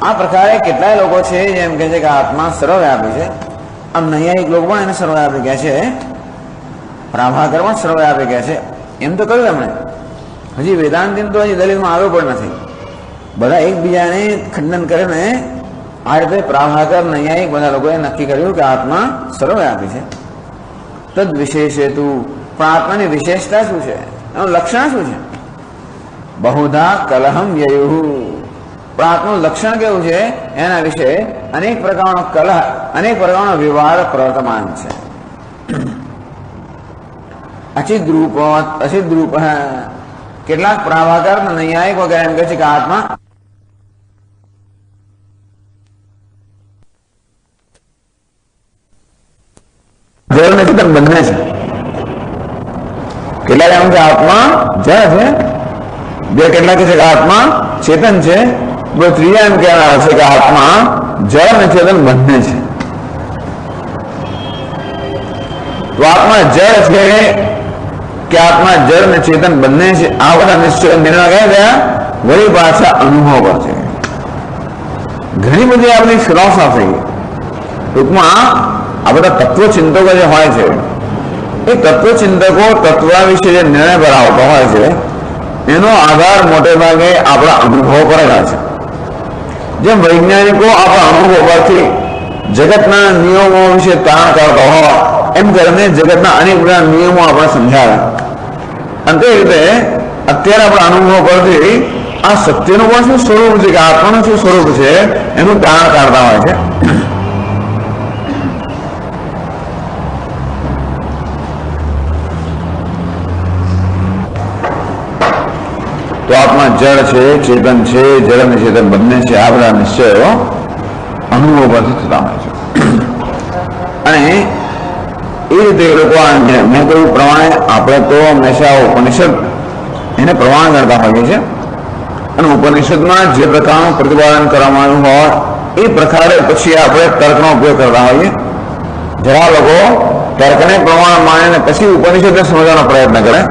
આ પ્રકારે કેટલાય લોકો છે જેમ કહે છે કે આત્મા સર્વવ્યાપી છે. આમ નૈયાયિક લોકો પણ એને સર્વવ્યાપી કહે છે, પ્રાભાકર પણ સર્વવ્યાપી કહે છે. એમ તો કહ્યું એમણે, હજી વેદાંતિન તો હજી દલીલમાં આવ્યો પણ નથી. બધા એકબીજાને ખંડન કરીને આ રીતે પ્રાભાકર નૈયાયિક બધા લોકોએ નક્કી કર્યું કે આત્મા સર્વવ્યાપી છે. તદ વિશેષેતુ, પણ આત્માની વિશેષતા શું છે, એનું લક્ષણ શું છે? બહુધા કલહમ યયુઃ, પણ આત્માનું લક્ષણ કેવું છે એના વિશે અનેક પ્રકારનો કલહ, અનેક પ્રકારનો વિવાદ પ્રવર્તમાન છે. અચિદ્રૂપ, અચિદ્રૂપ, કેટલાક પ્રાભાકર નૈયાયિક વગેરે એમ કહે છે કે આત્મા ચેતન બંને છે. કેટલાક એમ કે આત્મા જળ છે, બે કેટલાક છે કે આત્મા ચેતન છે, ત્રીજા એમ કહેવાના છે કે આત્મા જળ અને ચેતન બંને છે. તો આત્મા જળ છે કે આત્મા જળ અને ચેતન બંને છે, આ બધા નિશ્ચય નિર્ણય કયા ગયા વળી પાછા અનુભવ પર છે. ઘણી બધી આપણી ફિલોસોફી ટૂંકમાં આ બધા તત્વચિંતકો જે હોય છે એ તત્વચિંતકો તત્વ વિશે જે નિર્ણય પર આવતા હોય છે એનો આધાર મોટે ભાગે આપણા અનુભવ પર જ છે. જેમ વૈજ્ઞાનિકો આપણા અનુભવ પરથી જગતના નિયમો વિશે તારણ કરતા હોય એમ કરીને જગતના અનેક બધા નિયમો આપણે સમજાવે. અને તે રીતે અત્યારે આપણા અનુભવ પરથી આ સત્યનું પણ શું સ્વરૂપ છે કે આત્માનું શું સ્વરૂપ છે એનું તારણ કાઢતા હોય છે. તો આત્મા જળ છે, ચેતન છે, જળ અને ચેતન બંને છે, આ બધા નિશ્ચયો અનુભવ પરથી થતા હોય છે. અને એ રીતે એ લોકો મેં કહ્યું પ્રમાણે આપણે તો હંમેશા ઉપનિષદ એને પ્રમાણ કરતા હોઈએ છીએ અને ઉપનિષદમાં જે પ્રકારનું પ્રતિપાદન કરવામાં આવ્યું હોય એ પ્રકારે પછી આપણે તર્કનો ઉપયોગ કરતા હોઈએ. જરા લોકો તર્કને પ્રમાણ માનીને પછી ઉપનિષદને સમજવાનો પ્રયત્ન કરે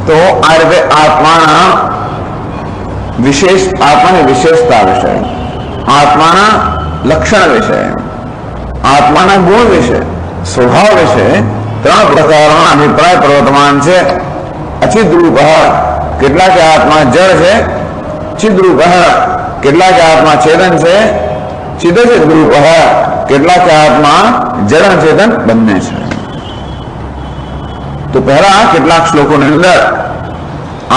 તો આ રીતે આત્માના આત્માની વિશેષતા વિશે, આત્માના લક્ષણ વિશે, આત્માના ગુણ વિશે, સ્વભાવ વિશે ત્રણ પ્રકારના અભિપ્રાય પ્રવર્તમાન છે. અચિદ્રૂપ, કેટલાક આત્મા જળ છે, ચિદ્રૂપ, કેટલાક આત્મા ચેતન છે, ચિદચિદ્રૂપ, કેટલાક આત્મા જળ ચેતન બંને છે. તો પહેલા કેટલાક શ્લોકોની અંદર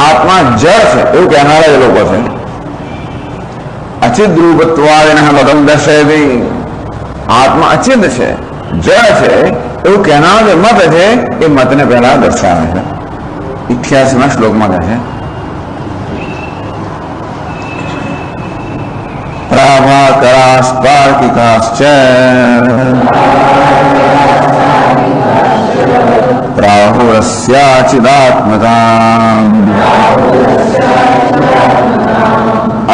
આત્મા જળ છે એવું કહેનારા એ લોકો છે. અચિદ્રૂપત્વાદિન મતમ દર્શયતિ, આત્મા અચિદ છે, જળ છે એવું કહેનારો જે મત છે એ મતને પહેલા દર્શાવે છે. 88માં શ્લોકમાં કહે છે પ્રાભાકરાસ્તાર્કિકાશ્ચ પ્રાહુરસ્યાચિદાત્મતાં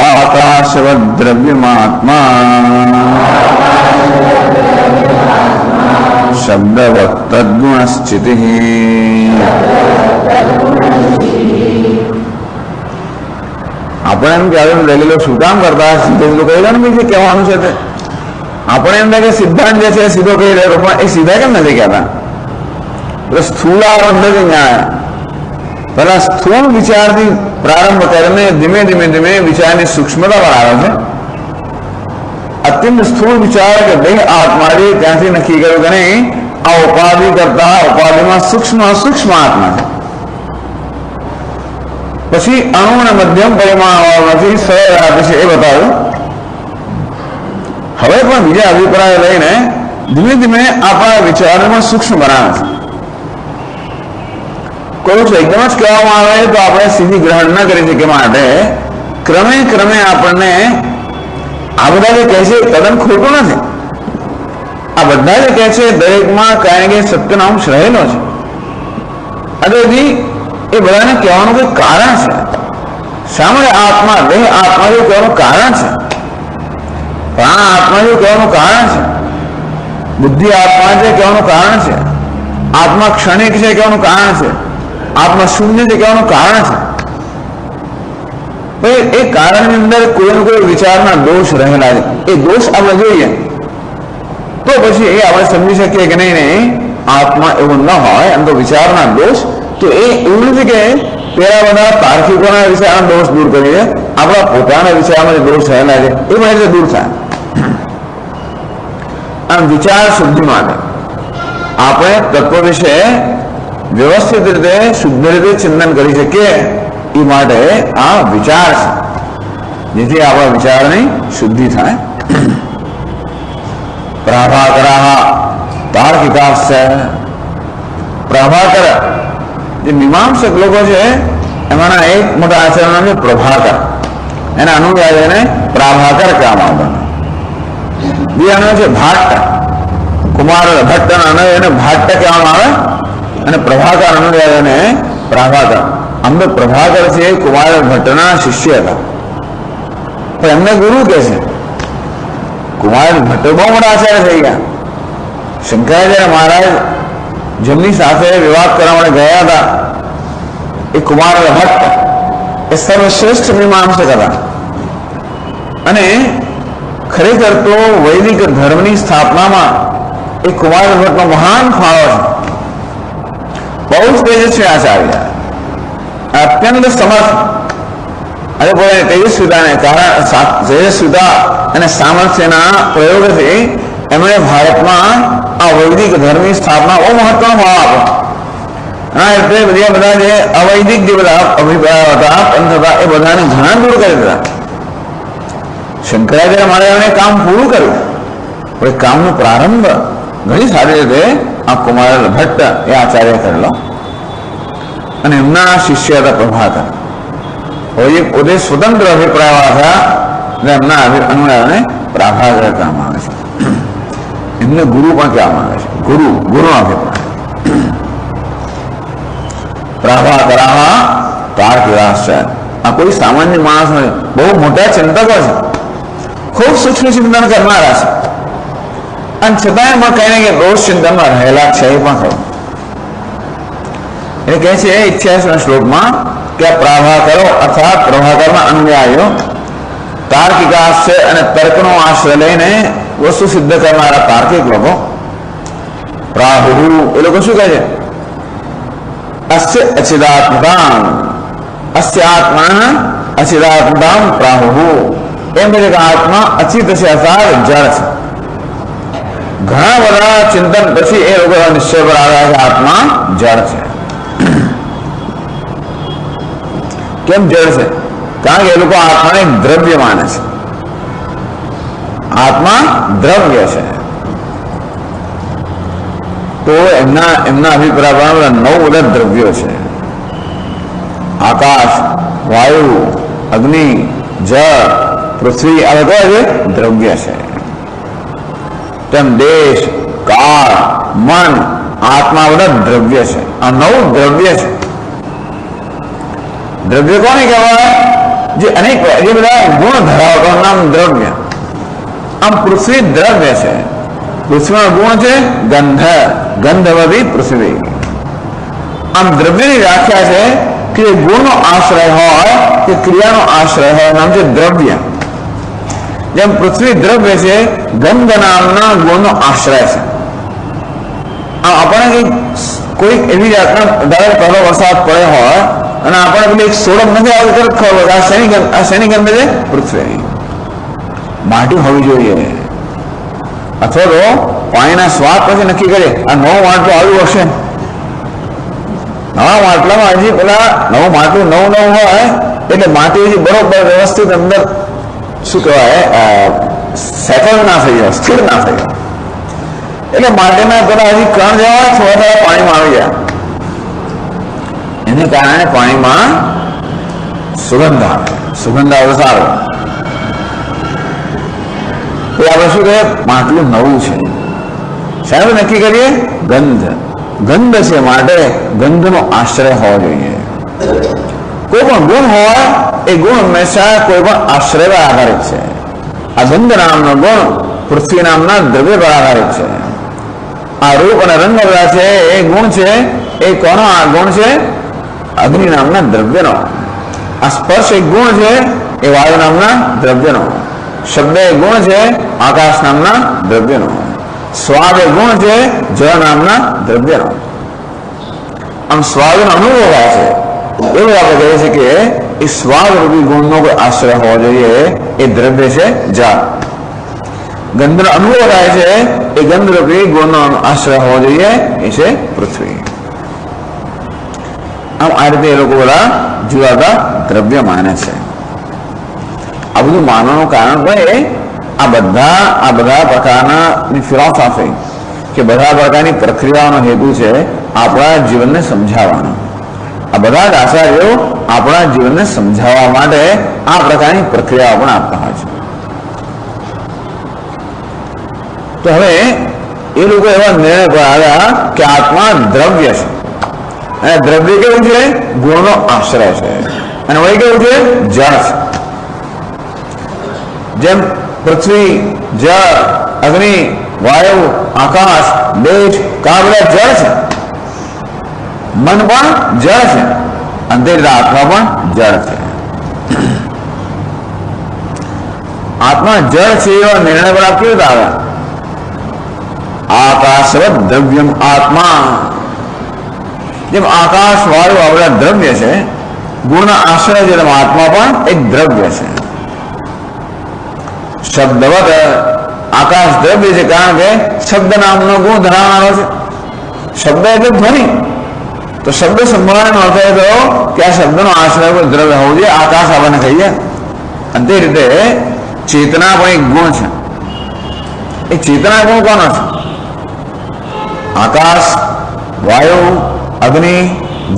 આકાશવદ્દ્રવ્યમાત્મા શબ્દવત્તદ્ગુણશ્ચિતિઃ. આપણે એમ કે દલીલો શું કામ કરતા સીધું કહી દે ને બીજું કહેવાનું છે તે આપણે એમ કે સિદ્ધાંત જે છે સીધો કહી રહ્યો પણ એ સીધા કેમ નથી કહેતા? સ્થૂળ પદ્ધતિ ન્યાય પેલા સ્થૂળ વિચારથી પ્રારંભ કરીને ધીમે ધીમે ધીમે વિચારની સૂક્ષ્મતા પર આવે છે. અત્યંત સ્થૂળ વિચાર કે દેહ આત્મા છે ત્યાંથી નક્કી કર્યું કે નહીં આ ઉપાધિ કરતા ઉપાધિમાં સૂક્ષ્મ આત્મા છે. પછી અણુ અને મધ્યમ પરિમાણોમાંથી સરળ આપે છે એ બતાવ્યું. હવે પણ બીજા અભિપ્રાય લઈને ધીમે ધીમે આપણા વિચારોમાં સૂક્ષ્મ બનાવે છે. કોઈ એકદમ જ કહેવામાં આવે તો આપણે સીધી ગ્રહણ ન કરી શકીએ માટે ક્રમે ક્રમે આપણને આ બધા જે કહે છે તદ્દન ખોટું નથી. આ બધા જે કહે છે દરેકમાં કાંઈ કે સત્યનો અંશ રહેલો છે. અને એ બધાને કહેવાનું કોઈ કારણ છે. શા માટે આત્મા દેહ આત્મા જેવું કહેવાનું કારણ છે, પ્રાણ આત્મા જેવું કહેવાનું કારણ છે, બુદ્ધિ આત્મા છે કહેવાનું કારણ છે, આત્મા ક્ષણિક છે કહેવાનું કારણ છે, આત્મા શૂન્ય છે કહેવાનું કારણ છે. એ કારણની અંદર કોઈ ને કોઈ વિચારના દોષ રહેલા છે. એ દોષ આપણે જોઈએ તો પછી એ આપણે સમજી શકીએ કે નહીં આત્મા એવું ન હોય એમ તો વિચારના દોષ. તો એ એવું નથી કે પેલા બધા તાર્કિકોના વિચારના દોષ દૂર કરીએ, આપણા પોતાના વિચારમાં જે દોષ રહેલા છે એ પણ દૂર થાય. આમ વિચાર શુદ્ધિ માટે આપણે તત્વ વિશે વ્યવસ્થિત રીતે શુદ્ધ રીતે ચિંતન કરી શકીએ એ માટે આ વિચાર છે, જેથી આપણા વિચારની શુદ્ધિ થાય. પ્રભાકરા તાર્કિકાશ્ચ, પ્રભાકર જે મીમાંસક લોકો છે એમાંના એક મોટા આચાર્યનું નામ છે પ્રભાકર. એના અનુયાયીને પ્રાભાકર કહેવામાં આવતા. બીજાનું છે ભાટ. કુમાર ભટ્ટ અને એને ભાટ્ટ કહેવામાં આવે અને પ્રભાકર અને પ્રાભાકર. આમ તો પ્રભાકર છે કુમાર ભટ્ટના શિષ્ય હતા, પણ એમને ગુરુ કે છે. કુમાર ભટ્ટ બહુ મોટા આચાર્ય થઈ ગયા. શંકરાચાર્ય મહારાજ જેમની સાથે વિવાહ કરવા માટે ગયા હતા એ કુમાર ભટ્ટ એ સર્વશ્રેષ્ઠ મીમાંસક હતા. અને ખરેખર તો વૈદિક ધર્મની સ્થાપનામાં એ કુમાર ભટ્ટનો મહાન ફાળો છે. બહુ જ તેજસ્વી આચાર્ય, અત્યંત સમર્થ. અને પોતાની તેજસ્વીતા અને સામર્થ્યના પ્રયોગથી એમણે ભારતમાં આ વૈદિક ધર્મની સ્થાપના બહુ મહત્વનો ફાળો આપ્યો. હા, એટલે બધા જે અવૈદિક જે બધા અભિપ્રાયો હતા, પંથ હતા, એ બધાને ઘણા દૂર કરી દીધા. શંકરાચાર્ય મહારાજે કામ પૂરું કર્યું, પણ કામનો પ્રારંભ ઘણી સારી રીતે આ કુમાર ભટ્ટ એ આચાર્ય કરેલો. અને એમના શિષ્ય હતા પ્રભાકર. પોતે સ્વતંત્ર અભિપ્રાય હતા અને એમના અનુયાયીઓને પ્રાભાકર કહેવામાં આવે છે. એમને ગુરુ પણ કહેવામાં આવે છે. ગુરુનો અભિપ્રાય. પ્રાભાકરાહ તાર્કિકાશ્ચ. આ કોઈ સામાન્ય માણસ નથી, બહુ મોટા ચિંતકો છે, ખૂબ સૂક્ષ્મ ચિંતન કરનારા છે. અને છતાં એમાં કઈ ને કઈ રોજ ચિંતનમાં રહેલા છે. એ પણ ખરું. એ કહે છે 88 શ્લોકમાં કે પ્રાભાકરો અર્થાત પ્રભાકરના અનુયાયીઓ તાર્કિકાશ્ચ અને તર્કનો આશ્રય લઈને વસ્તુ સિદ્ધ કરનારા તાર્કિક લોકો પ્રાહુ એ લોકો શું કહે છે? અસ્ય અચિદાત્મતામ અસ્ય આત્મા અચિદાત્મતામ પ્રાહુ. એમ કહે છે કે આત્મા અચિત છે અર્થાત જળ છે. ઘણા બધા ચિંતન પછી એ લોકો નિશ્ચય પર આવ્યા કે આત્મા જળ છે. કેમ જળ છે? કારણ કે એ લોકો આત્માને દ્રવ્ય માને છે. આત્મા દ્રવ્ય છે. તો એમના અભિપ્રાય 9 બધા દ્રવ્યો છે. આકાશ, વાયુ, અગ્નિ, જળ, પૃથ્વી આ બધા જે દ્રવ્ય છે. તેમ દેશ, કાળ, મન, આત્મા બધા દ્રવ્ય છે. આ 9 દ્રવ્ય છે. દ્રવ્ય કોને કહેવાય? જે બધા ગુણ ધરાવતા નામ દ્રવ્ય. આમ પૃથ્વી દ્રવ્ય છે. પૃથ્વીનો ગુણ છે ગંધવતી પૃથ્વી. આમ દ્રવ્યની વ્યાખ્યા છે કે ગુણનો આશ્રય હોય કે ક્રિયાનો આશ્રય હોય, નામ છે દ્રવ્ય. જેમ પૃથ્વી દ્રવ્ય છે, ગંધ નામના ગુણનો આશ્રય છે. આપણને કોઈ એવી જાતના ધારો પહેલો વરસાદ પડ્યો હોય અને આપણે પેલી એક સોડમ નથી આવતી, તરત ખબર આ શેની ગંધ છે? પૃથ્વી. માટી હોવી જોઈએ. અથવા તો પાણીના સ્વાદ પછી નક્કી કરીએ આ નવો માટલું આવ્યું હશે. નવા માટલામાં હજી પેલા નવું માટલું નવું હોય એટલે માટી હજી બરોબર વ્યવસ્થિત અંદર શું કહેવાય સેટલ ના થઈ જાય, સ્થિર ના થઈ જાય. એટલે માટીના પેલા હજી કણ જેવા થોડા પાણીમાં આવી ગયા. એને કારણે પાણીમાં સુગંધ આવે. સુગંધ આવે સારો. તો આપણે શું કહીએ? માટલું નવું છે. સાહેબ નક્કી કરીએ ગંધ. ગંધ છે માટે ગંધનો આશ્રય હોવો જોઈએ. કોઈ પણ ગુણ હોય એ ગુણ હંમેશા કોઈ પણ આશ્રય પર આધારિત છે. આ ગંધ નામનો ગુણ પૃથ્વી નામના દ્રવ્ય પર આધારિત છે. આ રૂપ અને રંગ બધા છે એ ગુણ છે. એ કોનો આ ગુણ છે? અગ્નિ નામના દ્રવ્યનો. આ સ્પર્શ એક ગુણ છે એ વાયુ નામના દ્રવ્યનો. શબ્દ એ ગુણ છે આકાશ નામના દ્રવ્યનો. સ્વાદ એ ગુણ છે જળ નામના દ્રવ્યનો. આમ સ્વાદનો અનુભવ થાય છે. એવું આપણે કહીએ છીએ કે એ સ્વાદ રૂપી ગુણનો કોઈ આશ્રય હોવો જોઈએ. એ દ્રવ્ય છે જળ. ગંધનો અનુભવ થાય છે એ ગંધ રૂપી ગુણનો આશ્રય હોવો જોઈએ. એ છે પૃથ્વી. આમ આ રીતે એ લોકો બધા જુદા જુદા દ્રવ્ય માને છે. આ બધું માનવાનું કારણ પણ આ બધા પ્રકારના ફિલોસોફી કે બધા પ્રકારની પ્રક્રિયાઓનો હેતુ છે આપણા જીવનને સમજાવવાનો. આ બધા જ આચાર્યો આપણા જીવનને સમજાવવા માટે આ પ્રકારની પ્રક્રિયાઓ પણ આપતા હોય છે. તો હવે એ લોકો એવા નિર્ણય પર આવ્યા કે આત્મા દ્રવ્ય છે અને દ્રવ્ય કેવું છે? ગુણનો આશ્રય છે અને વળી કેવું છે? જળ છે. જેમ પૃથ્વી, જળ, અગ્નિ, વાયુ, આકાશ, દેશ, કા બધા જળ છે, મન પણ જળ છે અને તે રીતે આત્મા પણ જળ છે. આત્મા જળ છે એવા નિર્ણય પર કેવી રીતે આવ્યા? આકાશવત દ્રવ્યમ આત્મા. જેમ આકાશ, વાયુ આ બધા દ્રવ્ય છે, ગુણના આશ્રય છે, તેમ આત્મા પણ એક દ્રવ્ય છે. શબ્દવત આકાશ દ્રવ્ય છે કારણ કે શબ્દ નામનો ગુણ ધરાવનારો છે. શબ્દ એટલે ધ્વનિ, તો શબ્દ સંભાળવાનો અર્થ એ થયો કે આ શબ્દનો આશ્રય કોઈ દ્રવ્ય હોવું જોઈએ. આકાશ આપણને કહીએ અને તે રીતે ચેતના પણ એક ગુણ છે. એ ચેતના ગુણ કોનો છે? આકાશ, વાયુ, અગ્નિ,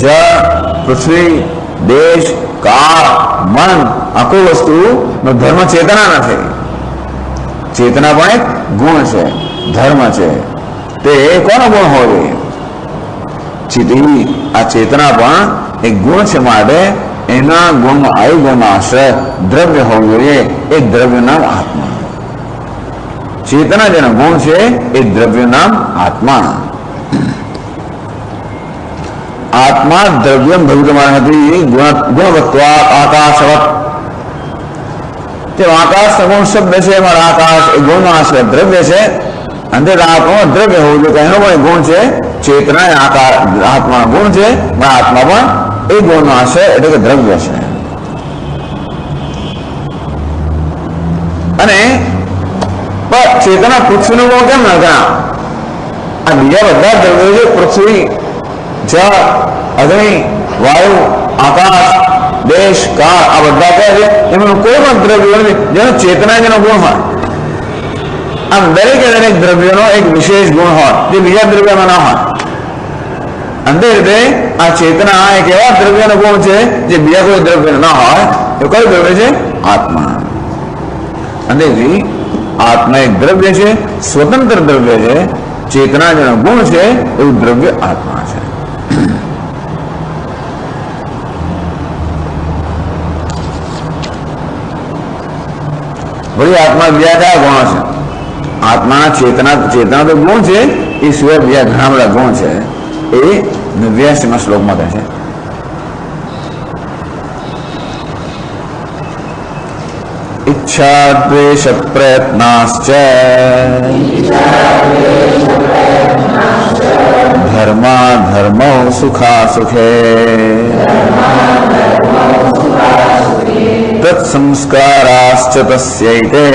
જળ, પૃથ્વી, દેશ, કાળ, મન આ કોઈ વસ્તુનો ધર્મ ચેતના નથી. ચેતના પણ એક ગુણ છે, ધર્મ છે. તે કોનો ગુણ હોવો જોઈએ? આ ચેતના પણ એક ગુણ છે, માટે એના ગુણનો આયુ ગુણનો આશ્રય દ્રવ્ય હોવું જોઈએ. એ દ્રવ્ય નામ આત્મા. ચેતના જેનો ગુણ છે એ દ્રવ્ય નામ આત્મા. આત્મા દ્રવ્યમ ભવિષ્યમાન હતી ગુણવત્વા આકાશવત. તે આકાશ સગુણ શબ્દ છે, એમાં આકાશ એ ગુણનો આશ્રય દ્રવ્ય છે અને આત્મા દ્રવ્ય હોવું જોઈએ. એનો પણ ગુણ છે. ચેતના આત્મા ગુણ છે, આત્મા પણ એ ગુણનો આશ્રય એટલે કે દ્રવ્ય છે. અને ચેતના પૃથ્વીનો ગુણ કેમ ના ગણા? આ બીજા બધા દ્રવ્યો છે, પૃથ્વી, જળ, અગ્નિ, વાયુ, આકાશ, દેશ, કાળ આ બધા કયા છે? એમાં કોઈ પણ દ્રવ્ય નથી જેનો ચેતના જેનો ગુણ હોય. આમ દરેકે દરેક દ્રવ્યનો એક વિશેષ ગુણ હોય જે બીજા દ્રવ્યમાં ના હોય. અંતે રીતે આ ચેતના એક એવા દ્રવ્યનો ગુણ છે જે બીજા કોઈ દ્રવ્ય ના હોય. એ કયું દ્રવ્ય છે? આત્મા. અંતેથી આત્મા એક દ્રવ્ય છે, સ્વતંત્ર દ્રવ્ય છે. ચેતના જેનો ગુણ છે એવું દ્રવ્ય આત્મા છે. વળી આત્મા બીજા કયા ગુણો છે? આત્માના ચેતના તો ગુણ છે, એ સિવાય બીજા ઘણા બધા ગુણ છે. એ 89માં શ્લોકમાં કહે છે. ઈચ્છા દ્વેષ પ્રયત્નાશ્ચ ધર્મા ધર્મો સુખા સુખે તત્સંસ્કારાશ્ચ તસ્યૈતે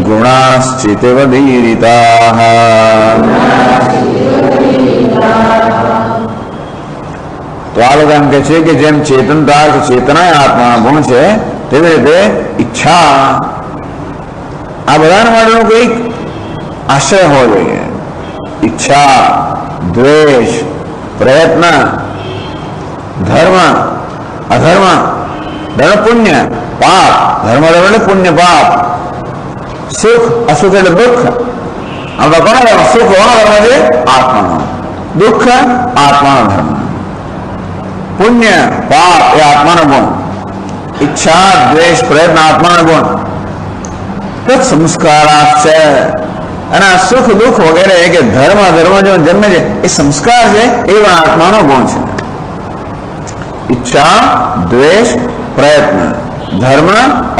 ગુણાશ્ચિતવદીરિતાઃ. તો આ લોકો એમ કે છે કે જેમ ચેતનતા ચેતના આત્મા ગુણ છે, તેવી રીતે ઈચ્છા આ બધાના માટેનો કોઈક આશ્રય હોવો જોઈએ. ઈચ્છા, દ્વેષ, પ્રયત્ન, ધર્મ, અધર્મ, ધર્મ પુણ્ય, પાપ, ધર્મ એટલે પુણ્ય પાપ, સુખ અસુખ એટલે દુઃખ. આ કોનો ધર્મ? સુખ કોનો ધર્મ છે? આત્માનો. દુઃખ આત્માનો ધર્મ. પુણ્ય પાપ એ આત્માનો ગુણ. ઈચ્છા દ્વેષ પ્રયત્ન આત્માનો ગુણ. તત્ સંસ્કારા છે. અને આ સુખ દુઃખ વગેરે કે ધર્મ અધર્મ જો જન્મે છે એ સંસ્કાર છે, એવા આત્માનો ગુણ છે. ઈચ્છા દ્વેષ પ્રયત્ન ધર્મ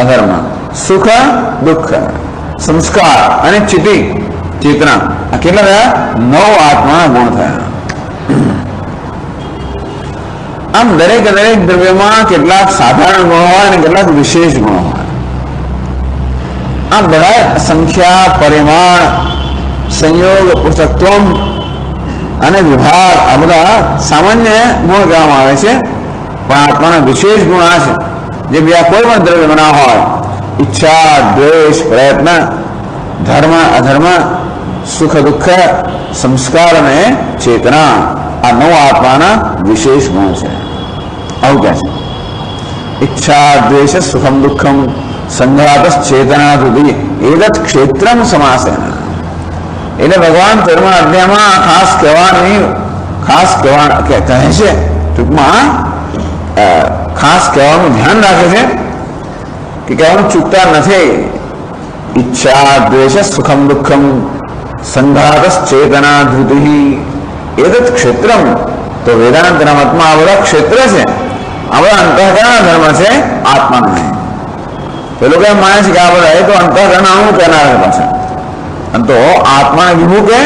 અધર્મ સુખ દુઃખ સંસ્કાર અને ચેતના આ કેટલા થયા? 9 આત્માના ગુણ થયા. આમ દરેક દ્રવ્યમાં કેટલાક સાધારણ ગુણો હોય અને કેટલાક વિશેષ ગુણો હોય. આ બધા સંખ્યા, પરિમાણ, સંયોગ, પૃથક્ત્વ અને વિભાગ આ બધા સામાન્ય ગુણ કહેવામાં આવે છે. પણ આત્માના વિશેષ ગુણ આ છે જે બીજા કોઈ પણ દ્રવ્યમાં ના હોય. ઈચ્છા દ્વેષ પ્રયત્ન ધર્મ અધર્મ સુખ દુઃખ સંસ્કાર અને ચેતના આ 9 આત્માના વિશેષ ગુણ છે. આવું કહે છે. ઈચ્છા દ્વેષ સુખમ દુઃખમ સંઘાત ચેતના સુધી એદત ક્ષેત્રમ સમાસેન. એટલે ભગવાન ધર્મ અધ્યાયમાં ખાસ કહેવા કહે છે, ટૂંકમાં ખાસ કહેવાનું ધ્યાન રાખે છે કે કહેવાનું ચૂકતા નથી. ઈચ્છા દ્વેષ સુખમ દુઃખમ સંઘાત ચેતના ધૃતિ એદત ક્ષેત્રમ. તો વેદાંતના મતમાં આ બધા ક્ષેત્ર છે, આ બધા અંતઃકરણ ધર્મ છે, આત્મા નહીં. પેલું કેમ માને છે કે આ બધા એ તો અંતઃકરણ અણુ કહેનાર પાછા, અને તો આત્માને વિભુ કે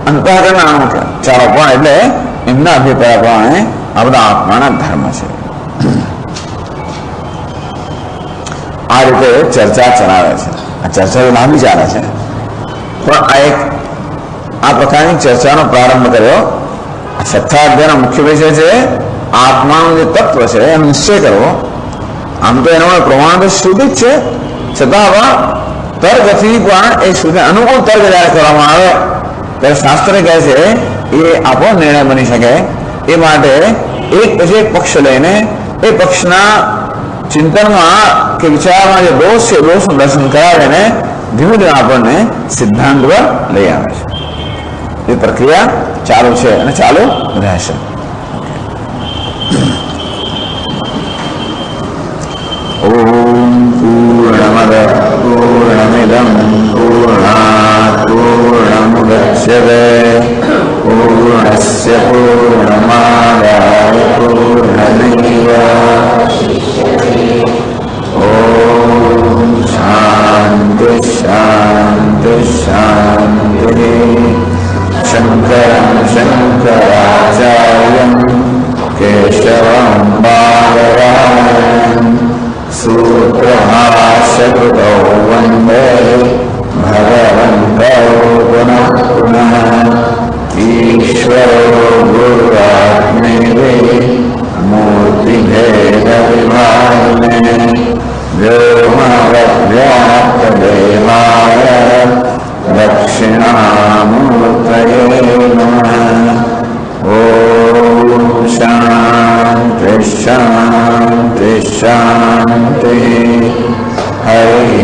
અંતઃકરણ અણુ કે ચાલો, પણ એટલે એમના અભિપ્રાય પ્રમાણે આ બધા આત્માના ધર્મ છે. આ રીતે ચર્ચા ચલાવે છે. આ ચર્ચા લાંબી ચાલે છે, પણ આ પ્રકારની ચર્ચાનો પ્રારંભ કર્યો. છઠ્ઠા અધ્યાયનો મુખ્ય વિષય છે આત્માનું જે તત્વ છે એનો નિશ્ચય કરવો. આમ તો એનો પ્રમાણ તો શ્રુતિ જ છે, છતાં તર્કથી પણ એ શ્રુતિ અનુકૂળ તર્ક જયારે કરવામાં આવે ત્યારે શાસ્ત્ર કહે છે એ આપણો નિર્ણય બની શકે. એ માટે એક પછી એક પક્ષ લઈને એ પક્ષના ચિંતનમાં કે વિચારમાં જે દોષ છે દોષનું દર્શન કરાવીને ધીમે ધીમે આપણને સિદ્ધાંત પર લઈ આવે છે. એ પ્રક્રિયા ચાલુ છે અને ચાલુ રહેશે. ઓમ પૂર્ણમદ પૂર્ણમિદં પૂર્ણાત પૂર્ણમુદચ્યતે પૂર્ણસ્ય પૂર્ણમાદાય પૂર્ણમેવાવશિષ્યતે. ઓમ શાંતિ શાંતિ શાંતિ. શંકરં શંકરાચાર્યં કેશવં બાદરાયણં સૂત્રભાષ્યકૃતૌ વંદે ભગવन्तौ પુનઃ પુનઃ. ઈશ્વરો ગુરુરાત્મેતિ મૂર્તિભેદવિભાગિને વ્યોમવદ્વ્યાપ્તદેહાય દક્ષિણામૂર્તયે નમઃ. ઓમ શાંતિ શાંતિ શાંતિ. હરિ